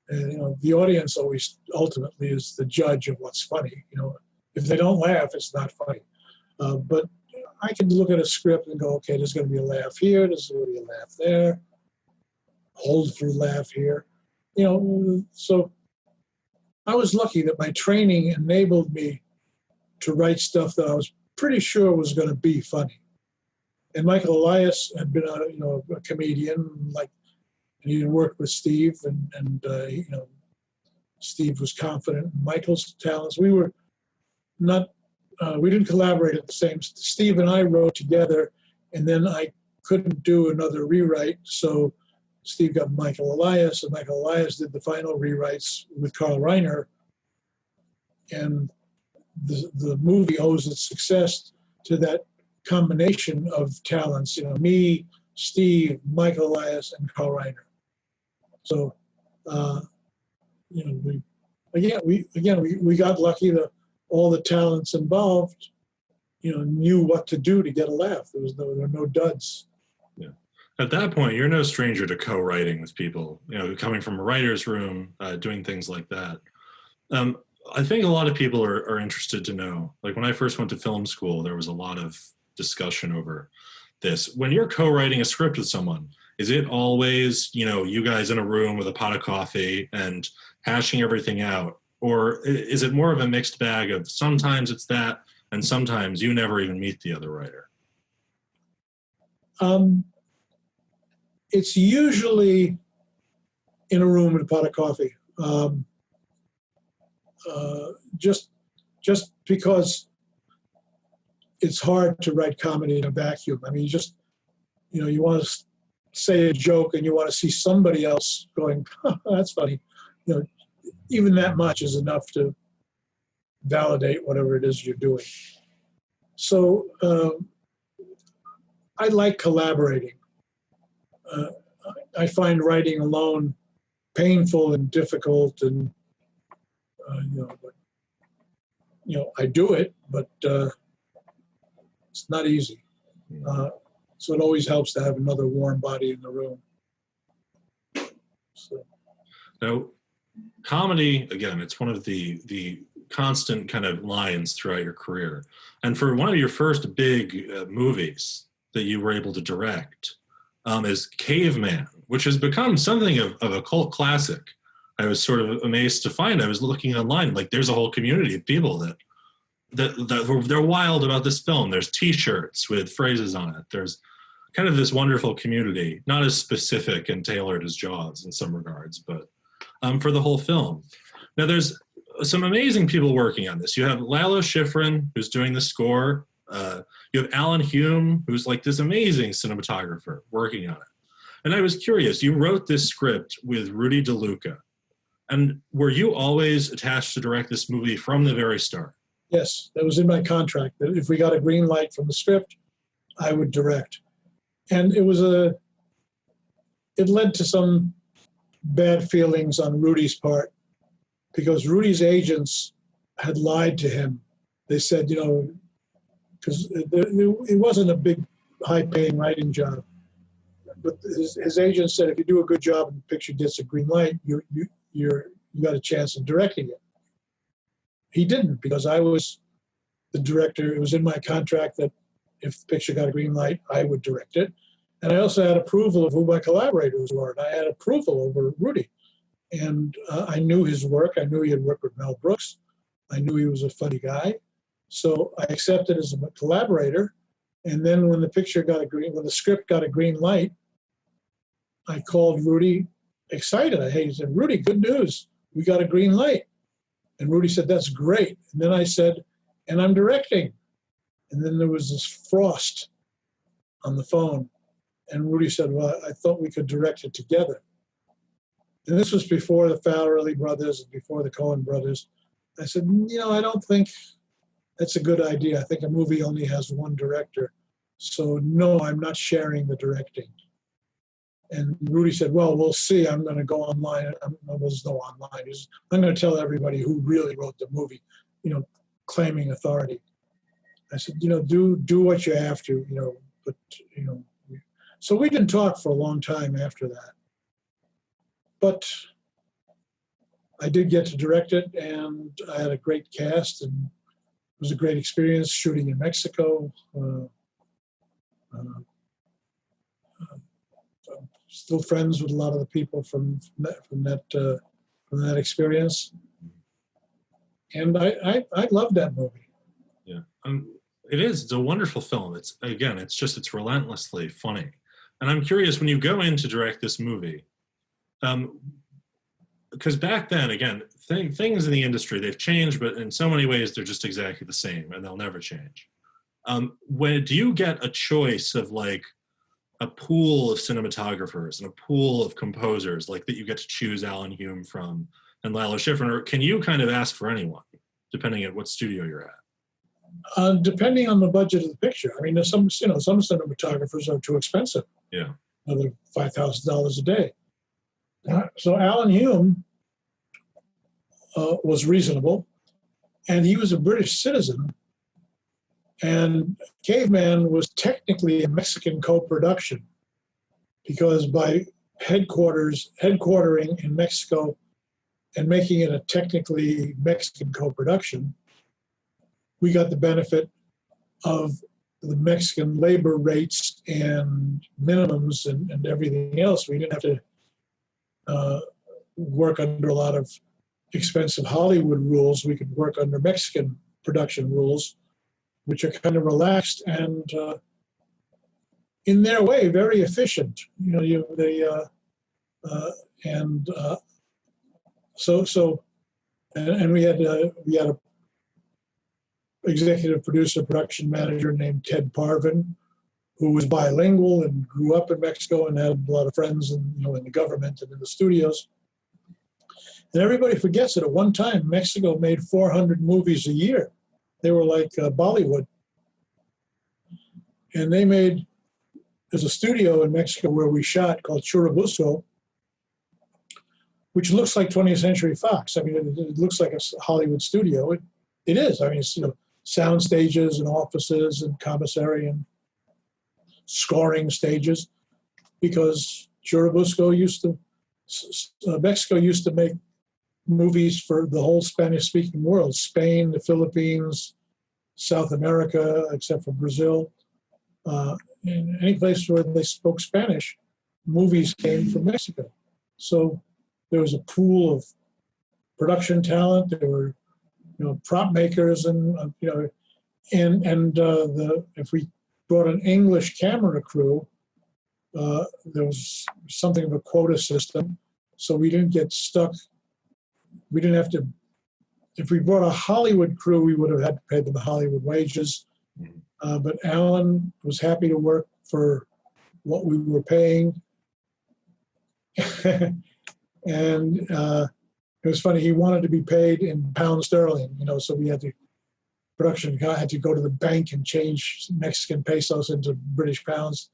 The audience always ultimately is the judge of what's funny. If they don't laugh, it's not funny. But I can look at a script and go, okay, there's going to be a laugh here, there's going to be a laugh there, hold for a laugh here. So I was lucky that my training enabled me to write stuff that I was pretty sure was going to be funny. And Michael Elias had been a comedian, and he worked with Steve, and Steve was confident in Michael's talents. We were not, we didn't collaborate at the same. Steve and I wrote together, and then I couldn't do another rewrite, so Steve got Michael Elias, and Michael Elias did the final rewrites with Carl Reiner, and the movie owes its success to that combination of talents, me, Steve, Michael Elias, and Carl Reiner. So, we got lucky that all the talents involved, knew what to do to get a laugh. There were no duds. Yeah, At that point, you're no stranger to co-writing with people, coming from a writer's room, doing things like that. Um, I think a lot of people are interested to know, like when I first went to film school, there was a lot of discussion over this. When you're co-writing a script with someone, is it always, you guys in a room with a pot of coffee and hashing everything out? Or is it more of a mixed bag of sometimes it's that and sometimes you never even meet the other writer? It's usually in a room with a pot of coffee. Just because it's hard to write comedy in a vacuum. I mean, you want to say a joke and you want to see somebody else going, that's funny. Even that much is enough to validate whatever it is you're doing. So I like collaborating. I find writing alone painful and difficult, and I do it, but it's not easy. So it always helps to have another warm body in the room. So. Now, comedy, again, it's one of the constant kind of lines throughout your career. And for one of your first big movies that you were able to direct is Caveman, which has become something of a cult classic. I was sort of amazed to find, I was looking online, like there's a whole community of people that they're wild about this film. There's t-shirts with phrases on it. There's kind of this wonderful community, not as specific and tailored as Jaws in some regards, but for the whole film. Now there's some amazing people working on this. You have Lalo Schifrin, who's doing the score. You have Alan Hume, who's like this amazing cinematographer working on it. And I was curious, you wrote this script with Rudy DeLuca. And were you always attached to direct this movie from the very start? Yes, that was in my contract. That if we got a green light from the script, I would direct. And it led to some bad feelings on Rudy's part, because Rudy's agents had lied to him. They said, because it wasn't a big, high-paying writing job. But his agent said, if you do a good job and the picture gets a green light, you got a chance of directing it. He didn't, because I was the director. It was in my contract that if the picture got a green light, I would direct it. And I also had approval of who my collaborators were. And I had approval over Rudy. And I knew his work. I knew he had worked with Mel Brooks. I knew he was a funny guy. So I accepted as a collaborator. And then when the script got a green light, I called Rudy excited. He said, Rudy, good news. We got a green light. And Rudy said, that's great. And then I said, and I'm directing. And then there was this frost on the phone. And Rudy said, well, I thought we could direct it together. And this was before the Farrelly brothers, before the Coen brothers. I said, I don't think that's a good idea. I think a movie only has one director. So no, I'm not sharing the directing. And Rudy said, well, we'll see. I'm going to go online. There's no online. I'm going to tell everybody who really wrote the movie, claiming authority. I said, do what you have to, but. So we didn't talk for a long time after that. But I did get to direct it, and I had a great cast, and it was a great experience shooting in Mexico. Still friends with a lot of the people from that experience, and I loved that movie. Yeah, it is. It's a wonderful film. It's relentlessly funny, and I'm curious when you go in to direct this movie, because back then, again, things in the industry they've changed, but in so many ways they're just exactly the same, and they'll never change. When do you get a choice of like a pool of cinematographers and a pool of composers like that you get to choose Alan Hume from and Lalo Schifrin, or can you kind of ask for anyone depending on what studio you're at? Depending on the budget of the picture. I mean, some cinematographers are too expensive. Yeah, another $5,000 a day. So Alan Hume was reasonable, and he was a British citizen. And Caveman was technically a Mexican co-production. because by headquartering in Mexico and making it a technically Mexican co-production, we got the benefit of the Mexican labor rates and minimums and everything else. We didn't have to work under a lot of expensive Hollywood rules. We could work under Mexican production rules, which are kind of relaxed and, in their way, very efficient. You know, and we had a executive producer, production manager named Ted Parvin, who was bilingual and grew up in Mexico and had a lot of friends in the government and in the studios. And everybody forgets that at one time, Mexico made 400 movies a year. They were like Bollywood. And there's a studio in Mexico where we shot called Churubusco, which looks like 20th Century Fox. I mean, it looks like a Hollywood studio. It is. I mean, it's, sound stages and offices and commissary and scoring stages, because Mexico used to make movies for the whole Spanish-speaking world: Spain, the Philippines, South America, except for Brazil. In any place where they spoke Spanish, movies came from Mexico. So there was a pool of production talent. There were, prop makers, and if we brought an English camera crew, there was something of a quota system, so we didn't get stuck. We didn't have to. If we brought a Hollywood crew, we would have had to pay them the Hollywood wages. But Alan was happy to work for what we were paying. And it was funny, he wanted to be paid in pound sterling, so production guy had to go to the bank and change Mexican pesos into British pounds.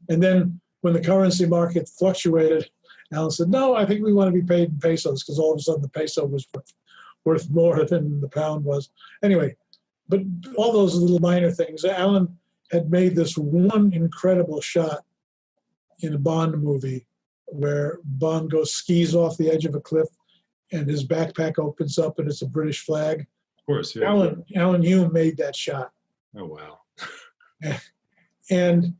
And then when the currency market fluctuated, Alan said, no, I think we want to be paid in pesos, because all of a sudden the peso was worth more than the pound was. Anyway, but all those little minor things. Alan had made this one incredible shot in a Bond movie where Bond skis off the edge of a cliff and his backpack opens up and it's a British flag. Of course, yeah. Alan Hume made that shot. Oh, wow. And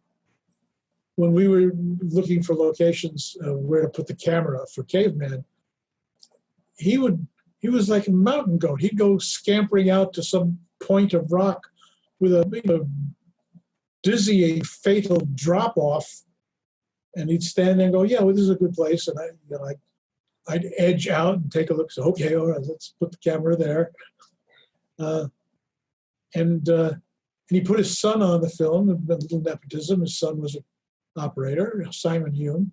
when we were looking for locations where to put the camera for Caveman, he was like a mountain goat. He'd go scampering out to some point of rock with a dizzying, fatal drop off, and he'd stand there and go, "Yeah, well, this is a good place." And I'd edge out and take a look. So, okay, all right, let's put the camera there. And he put his son on the film, a little nepotism. His son was an operator, Simon Hume,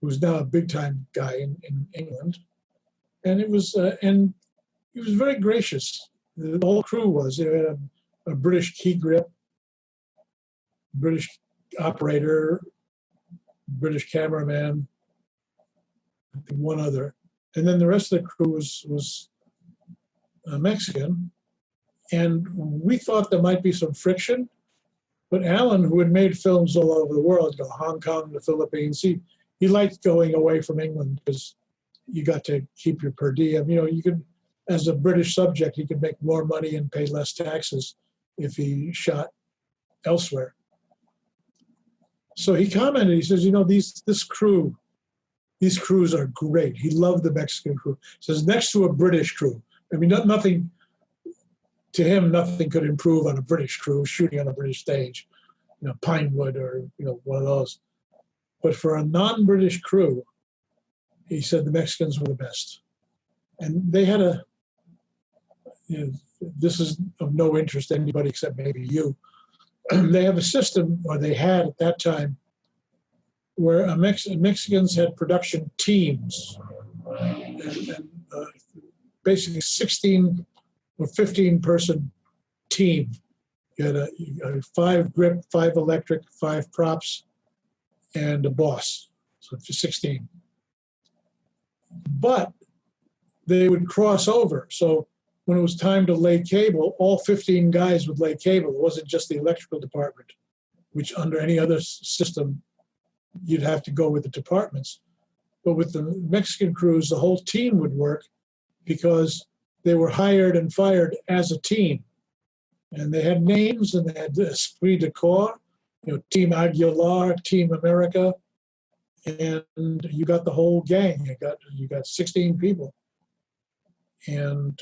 who's now a big-time guy in England. And it was, and he was very gracious. The whole crew was. They had a British key grip, British operator, British cameraman, I think one other, and then the rest of the crew was Mexican. And we thought there might be some friction, but Alan, who had made films all over the world, Hong Kong, the Philippines, he liked going away from England because you got to keep your per diem. You could, as a British subject, he could make more money and pay less taxes if he shot elsewhere. So he commented, he says, these crews are great. He loved the Mexican crew. He says, next to a British crew. I mean, nothing, to him, nothing could improve on a British crew shooting on a British stage, Pinewood or, one of those. But for a non-British crew, he said the Mexicans were the best. And they had this is of no interest to anybody except maybe you. They have a system, or they had at that time, where Mexicans had production teams. And basically 16 or 15-person team. You had a 5 grip, 5 electric, 5 props, and a boss. So 16. But they would cross over. So when it was time to lay cable, all 15 guys would lay cable. It wasn't just the electrical department, which under any other system you'd have to go with the departments. But with the Mexican crews, the whole team would work because they were hired and fired as a team. And they had names and they had esprit de corps, Team Aguilar, Team America, and you got the whole gang. You got 16 people, and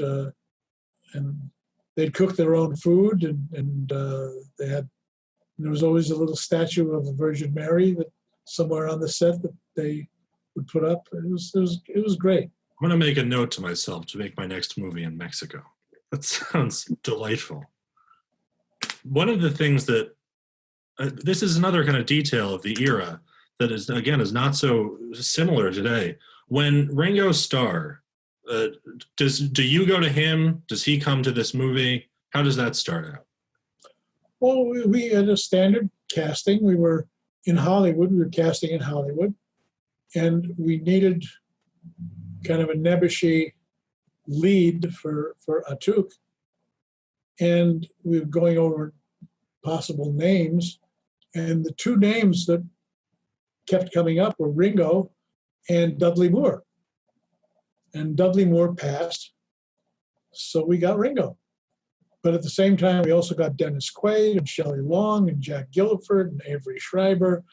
they'd cook their own food, and there was always a little statue of the Virgin Mary that somewhere on the set that they would put up. It was great. I'm going to make a note to myself to make my next movie in Mexico. That sounds delightful. One of the things that this is another kind of detail of the era that is not so similar today. When Ringo Starr, do you go to him? Does he come to this movie? How does that start out? Well, we had a standard casting. We were in Hollywood. We were casting in Hollywood, and we needed kind of a nebbishy lead for Atuk. And we were going over possible names, and the two names that kept coming up were Ringo and Dudley Moore. And Dudley Moore passed, so we got Ringo. But at the same time, we also got Dennis Quaid and Shelley Long and Jack Gilliford and Avery Schreiber.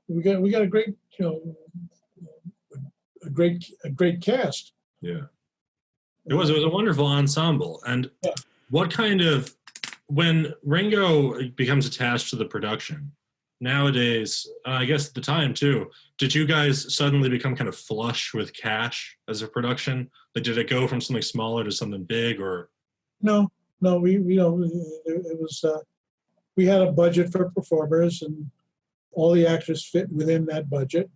We got a great, a great cast. Yeah. It was a wonderful ensemble. And what kind of, when Ringo becomes attached to the production, nowadays, I guess at the time too, did you guys suddenly become kind of flush with cash as a production? Like, did it go from something smaller to something big, or? No, it was, we had a budget for performers and all the actors fit within that budget.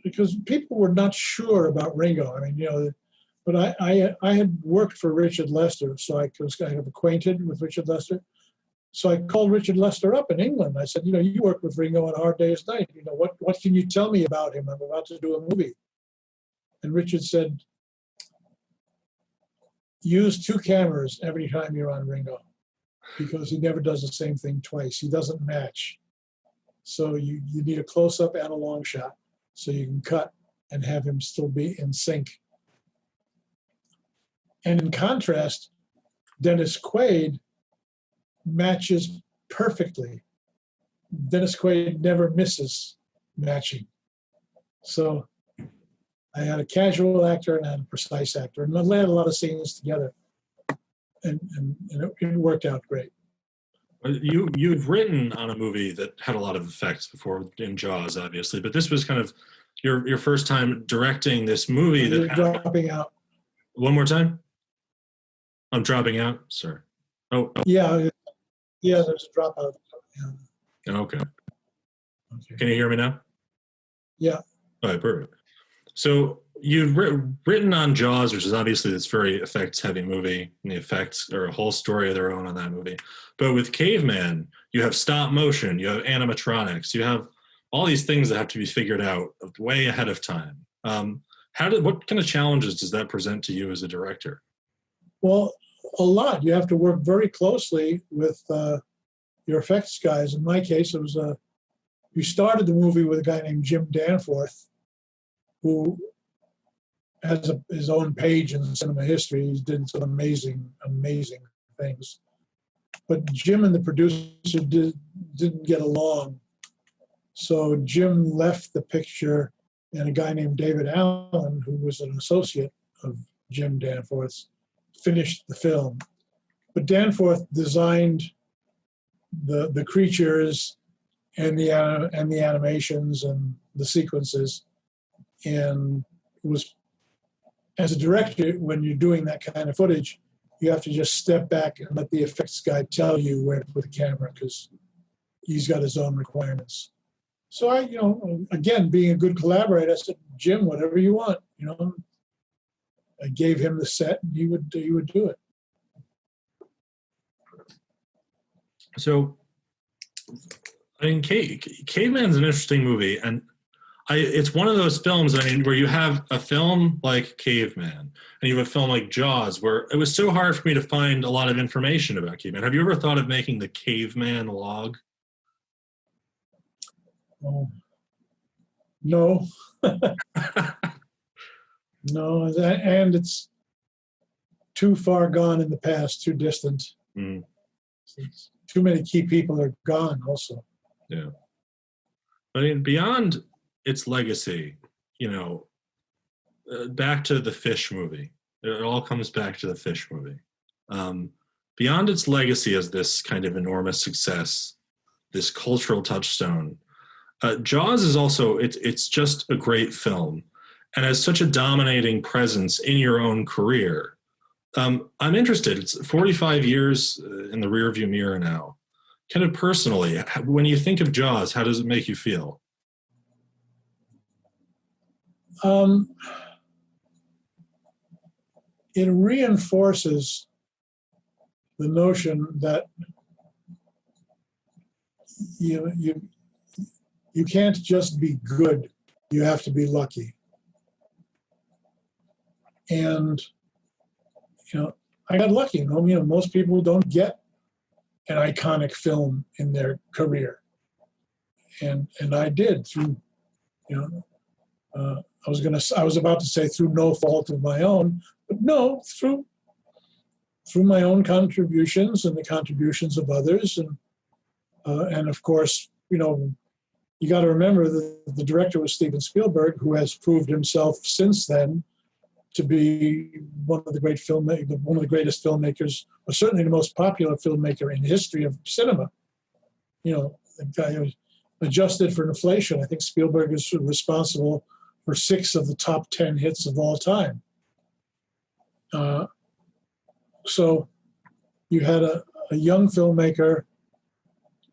Because people were not sure about Ringo. I mean, but I had worked for Richard Lester, so I was kind of acquainted with Richard Lester. So I called Richard Lester up in England. I said, you work with Ringo on Hard Day's Night. What can you tell me about him? I'm about to do a movie. And Richard said, use 2 cameras every time you're on Ringo, because he never does the same thing twice. He doesn't match. So you need a close-up and a long shot so you can cut and have him still be in sync. And in contrast, Dennis Quaid matches perfectly. Dennis Quaid never misses matching. So I had a casual actor and I had a precise actor, and I had a lot of scenes together, and it worked out great. You've written on a movie that had a lot of effects before, in Jaws, obviously, but this was kind of your first time directing this movie. You're dropping out. One more time? I'm dropping out, sir. Oh. Yeah, there's a dropout. Yeah. Okay. Can you hear me now? Yeah. All right, perfect. So you've written on Jaws, which is obviously this very effects-heavy movie, and the effects are a whole story of their own on that movie. But with Caveman, you have stop motion, you have animatronics, you have all these things that have to be figured out way ahead of time. What kind of challenges does that present to you as a director? Well, a lot. You have to work very closely with your effects guys. In my case, it was we started the movie with a guy named Jim Danforth, who has his own page in cinema history. He did some amazing things. But Jim and the producer didn't get along. So Jim left the picture, and a guy named David Allen, who was an associate of Jim Danforth's, finished the film. But Danforth designed the creatures and the animations and the sequences, and was, as a director, when you're doing that kind of footage, you have to just step back and let the effects guy tell you where to put the camera, because he's got his own requirements. So I, again, being a good collaborator, I said, Jim, whatever you want, I gave him the set, and he would do it. So, I mean, Caveman's an interesting movie, and It's one of those films, I mean, where you have a film like Caveman and you have a film like Jaws, where it was so hard for me to find a lot of information about Caveman. Have you ever thought of making the Caveman log? Oh, no, no, and it's too far gone in the past, too distant. Mm, Too many key people are gone also. yeah. I mean, beyond its legacy, back to the Fish movie. It all comes back to the Fish movie. Um, Beyond its legacy as this kind of enormous success, this cultural touchstone, Jaws is also it's just a great film, and has such a dominating presence in your own career. I'm interested. It's 45 years in the rearview mirror now. Kind of personally, when you think of Jaws, how does it make you feel? It reinforces the notion that you can't just be good, you have to be lucky. And I got lucky. Most people don't get an iconic film in their career, and I did through I was about to say through no fault of my own, but no, through my own contributions and the contributions of others, and of course, you got to remember that the director was Steven Spielberg, who has proved himself since then to be one of the greatest filmmakers, or certainly the most popular filmmaker in the history of cinema. The guy who adjusted for inflation, I think Spielberg is responsible for 6 of the top 10 hits of all time. So you had a young filmmaker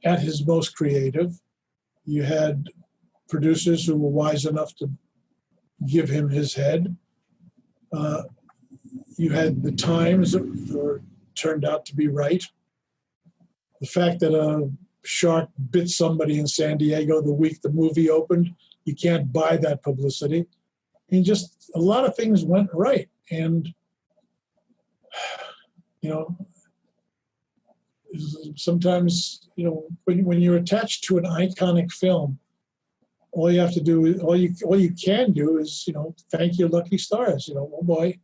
at his most creative. You had producers who were wise enough to give him his head. You had the times that turned out to be right. The fact that a shark bit somebody in San Diego the week the movie opened, you can't buy that publicity. Just a lot of things went right. And, sometimes, when you're attached to an iconic film, all you have to do is, all you can do is, thank your lucky stars. Oh boy,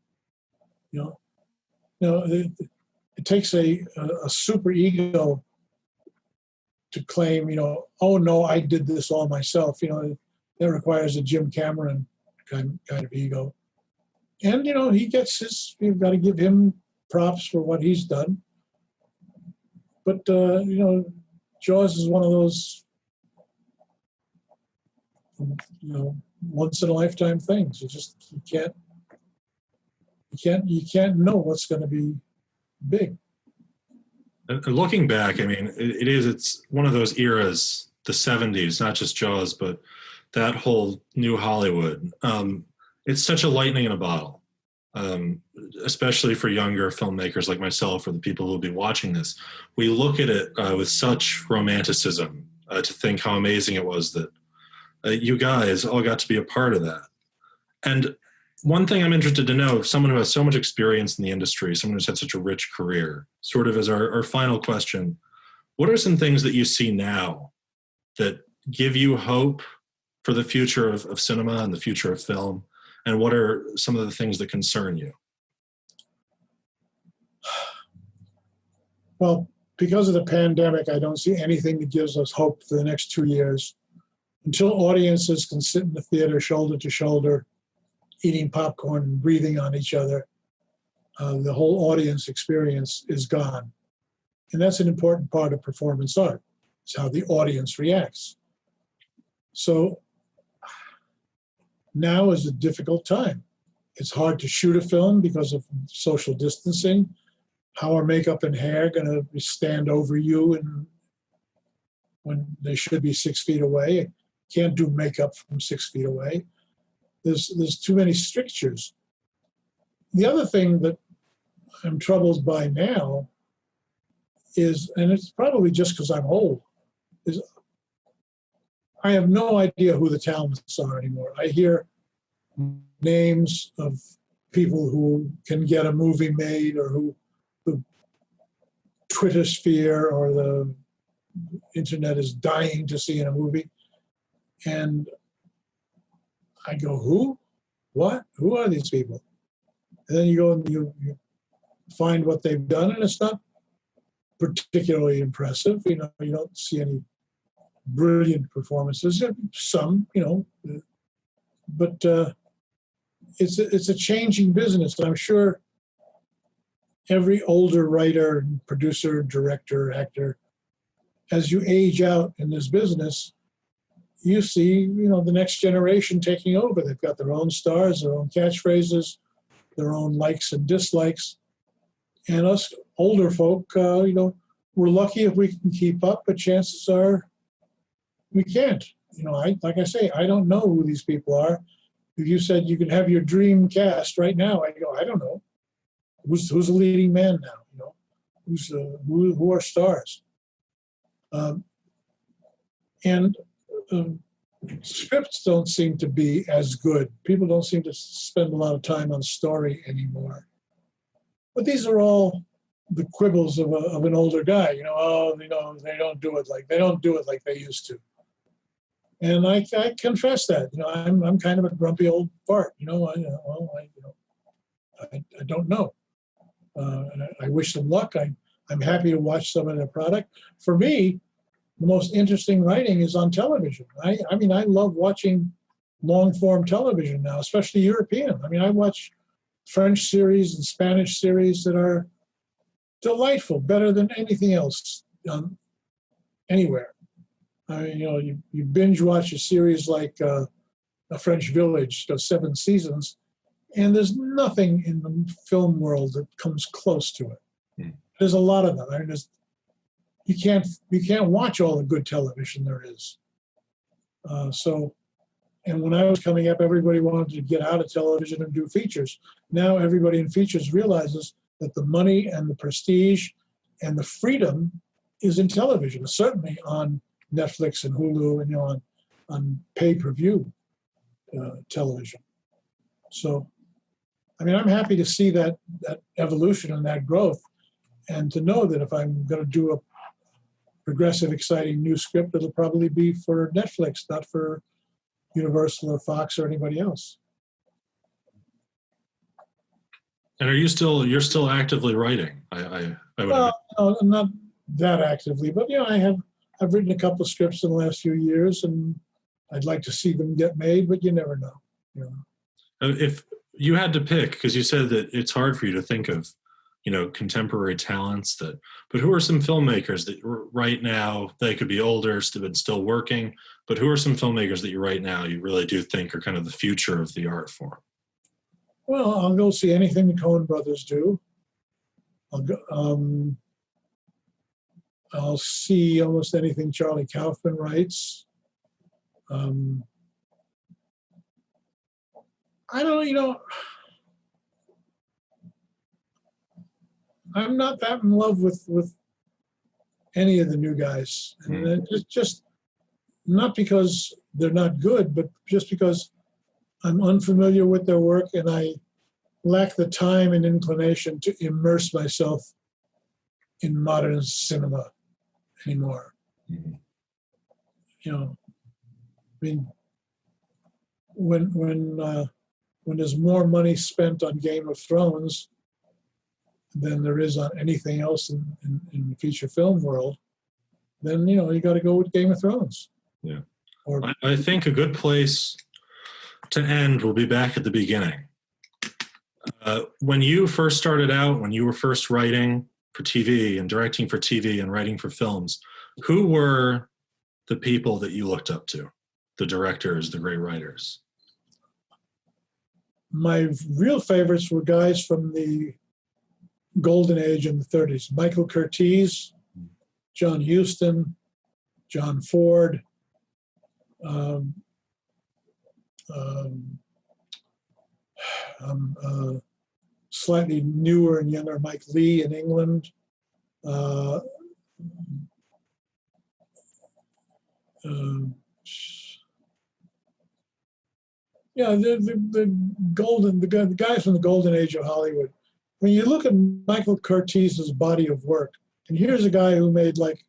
it takes a super ego to claim, oh no, I did this all myself. That requires a Jim Cameron kind of ego. And he gets you've got to give him props for what he's done. But Jaws is one of those once in a lifetime things. You can't know what's going to be big. And looking back, I mean, it's one of those eras, the 70s, not just Jaws, but that whole new Hollywood. It's such a lightning in a bottle, especially for younger filmmakers like myself or the people who will be watching this. We look at it with such romanticism to think how amazing it was that you guys all got to be a part of that. And one thing I'm interested to know, someone who has so much experience in the industry, someone who's had such a rich career, sort of as our final question, what are some things that you see now that give you hope for the future of cinema and the future of film? And what are some of the things that concern you? Well, because of the pandemic, I don't see anything that gives us hope for the next 2 years. Until audiences can sit in the theater shoulder to shoulder, eating popcorn and breathing on each other, the whole audience experience is gone. And that's an important part of performance art. It's how the audience reacts. So now is a difficult time. It's hard to shoot a film because of social distancing. How are makeup and hair going to stand over you and when they should be 6 feet away? Can't do makeup from 6 feet away. There's too many strictures. The other thing that I'm troubled by now is, and it's probably just because I'm old, is I have no idea who the talents are anymore. I hear names of people who can get a movie made, or who the Twitter sphere or the internet is dying to see in a movie. And I go, who? What? Who are these people? And then you go and you find what they've done, and it's not particularly impressive. You know, you don't see any brilliant performances. Some, you know, but it's a changing business. I'm sure every older writer, producer, director, actor, as you age out in this business, you see, you know, the next generation taking over. They've got their own stars, their own catchphrases, their own likes and dislikes. And us older folk, you know, we're lucky if we can keep up, but chances are we can't. You know, like I say, I don't know who these people are. If you said you could have your dream cast right now, I go, I don't know. Who's the leading man now? You know, who are stars? And scripts don't seem to be as good. People don't seem to spend a lot of time on story anymore. But these are all the quibbles of an older guy. You know, oh, you know, they don't do it like they used to. And I confess that. You know, I'm kind of a grumpy old fart. You know, I don't know. I wish them luck. I'm happy to watch some of their product. For me, the most interesting writing is on television. I mean, I love watching long-form television now, especially European. I mean, I watch French series and Spanish series that are delightful, better than anything else anywhere. I mean, you know, you binge watch a series like A French Village, 7 seasons, and there's nothing in the film world that comes close to it. There's a lot of them. I mean, you can't watch all the good television there is. And when I was coming up, everybody wanted to get out of television and do features. Now everybody in features realizes that the money and the prestige and the freedom is in television, certainly on Netflix and Hulu, and, you know, on pay-per-view television. So, I mean, I'm happy to see that evolution and that growth, and to know that if I'm going to do a progressive, exciting new script, it'll probably be for Netflix, not for Universal or Fox or anybody else. And you're still actively writing? I would Well, no, not that actively, but you know, I've written a couple of scripts in the last few years, and I'd like to see them get made, but you never know. You know. If you had to pick, because you said that it's hard for you to think of, you know, contemporary talents but who are some filmmakers that right now, they could be older, still working, but who are some filmmakers that you right now you really do think are kind of the future of the art form? Well, I'll go see anything the Coen brothers do. I'll see almost anything Charlie Kaufman writes. I don't know, you know, I'm not that in love with any of the new guys. And it's just not because they're not good, but just because I'm unfamiliar with their work, and I lack the time and inclination to immerse myself in modern cinema anymore. You know, I mean, when there's more money spent on Game of Thrones than there is on anything else in the feature film world, then, you know, you got to go with Game of Thrones. Yeah. I think a good place to end will be back at the beginning. When you first started out, when you were first writing for TV and directing for TV and writing for films, who were the people that you looked up to? The directors, the great writers? My real favorites were guys from the golden age in the 30s. Michael Curtiz, John Huston, John Ford, slightly newer and younger Mike Leigh in England. Yeah, the guys from the golden age of Hollywood. When you look at Michael Curtiz's body of work, and here's a guy who made like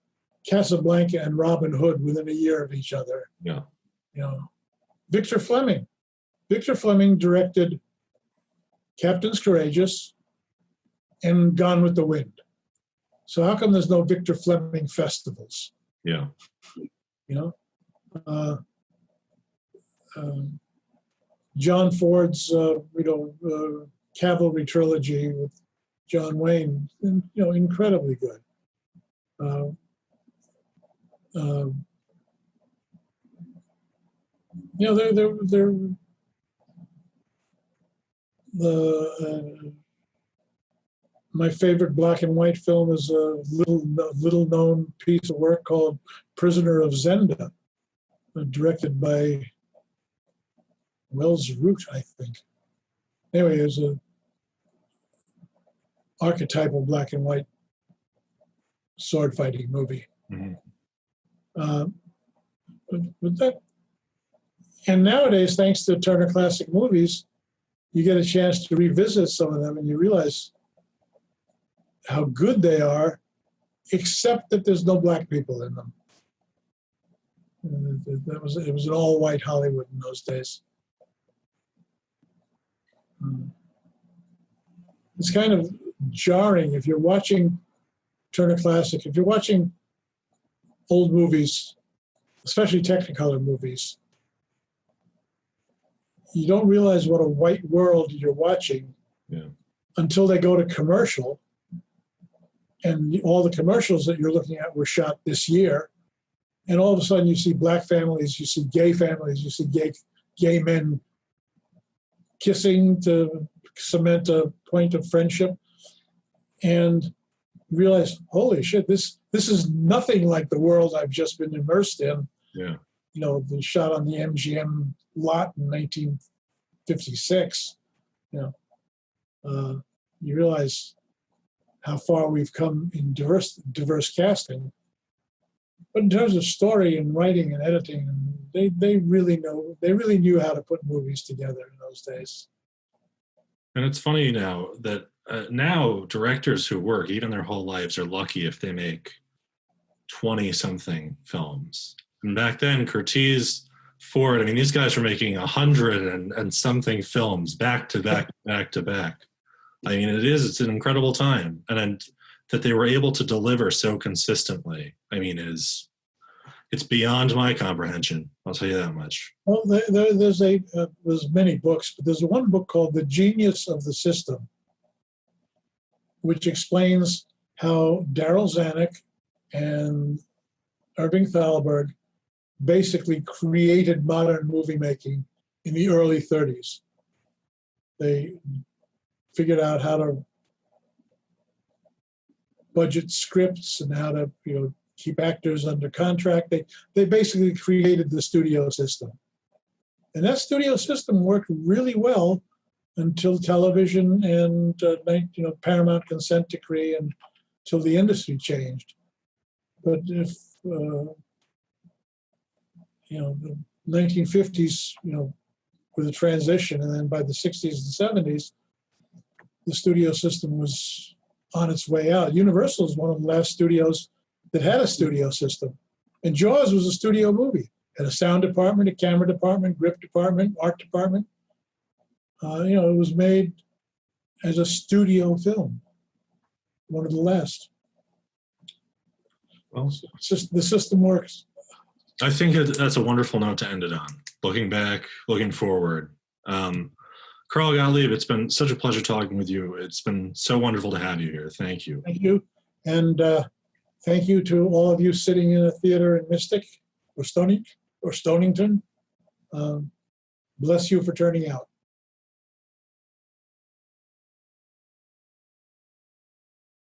Casablanca and Robin Hood within a year of each other. Yeah. You know, Victor Fleming. Victor Fleming directed Captain's Courageous and Gone with the Wind. So how come there's no Victor Fleming festivals? Yeah. You know, John Ford's Cavalry trilogy with John Wayne, incredibly good. My favorite black and white film is a little known piece of work called Prisoner of Zenda, directed by Wells Root, I think. Anyway, it's a archetypal black and white sword fighting movie. Mm-hmm. And nowadays, thanks to Turner Classic Movies, you get a chance to revisit some of them and you realize how good they are, except that there's no black people in them. It was an all-white Hollywood in those days. It's kind of jarring if you're watching Turner Classic, if you're watching old movies, especially Technicolor movies, you don't realize what a white world you're watching until they go to commercial. And all the commercials that you're looking at were shot this year. And all of a sudden you see black families, you see gay families, you see gay men kissing to cement a point of friendship, and realize, holy shit, this is nothing like the world I've just been immersed in. Yeah. The shot on the MGM lot in 1956. You realize how far we've come in diverse casting. But in terms of story and writing and editing, they really knew how to put movies together in those days. And it's funny now that now directors who work even their whole lives are lucky if they make 20-something films. And back then, Curtiz, Ford, these guys were making 100 and something films back to back, back to back. It's an incredible time. And that they were able to deliver so consistently, it's beyond my comprehension. I'll tell you that much. Well, there's many books, but there's one book called The Genius of the System, which explains how Darryl Zanuck and Irving Thalberg basically created modern movie making in the early 30s. They figured out how to budget scripts and how to keep actors under contract. They basically created the studio system. And that studio system worked really well until television and Paramount consent decree and until the industry changed. But if the 1950s, with a transition, and then by the 60s and 70s, the studio system was on its way out. Universal is one of the last studios that had a studio system. And Jaws was a studio movie. It had a sound department, a camera department, grip department, art department. It was made as a studio film, one of the last. Well, it's just the system works. I think that's a wonderful note to end it on. Looking back, looking forward. Carl Gottlieb, it's been such a pleasure talking with you. It's been so wonderful to have you here. Thank you. Thank you. And thank you to all of you sitting in a theater in Mystic or Stonington. Bless you for turning out.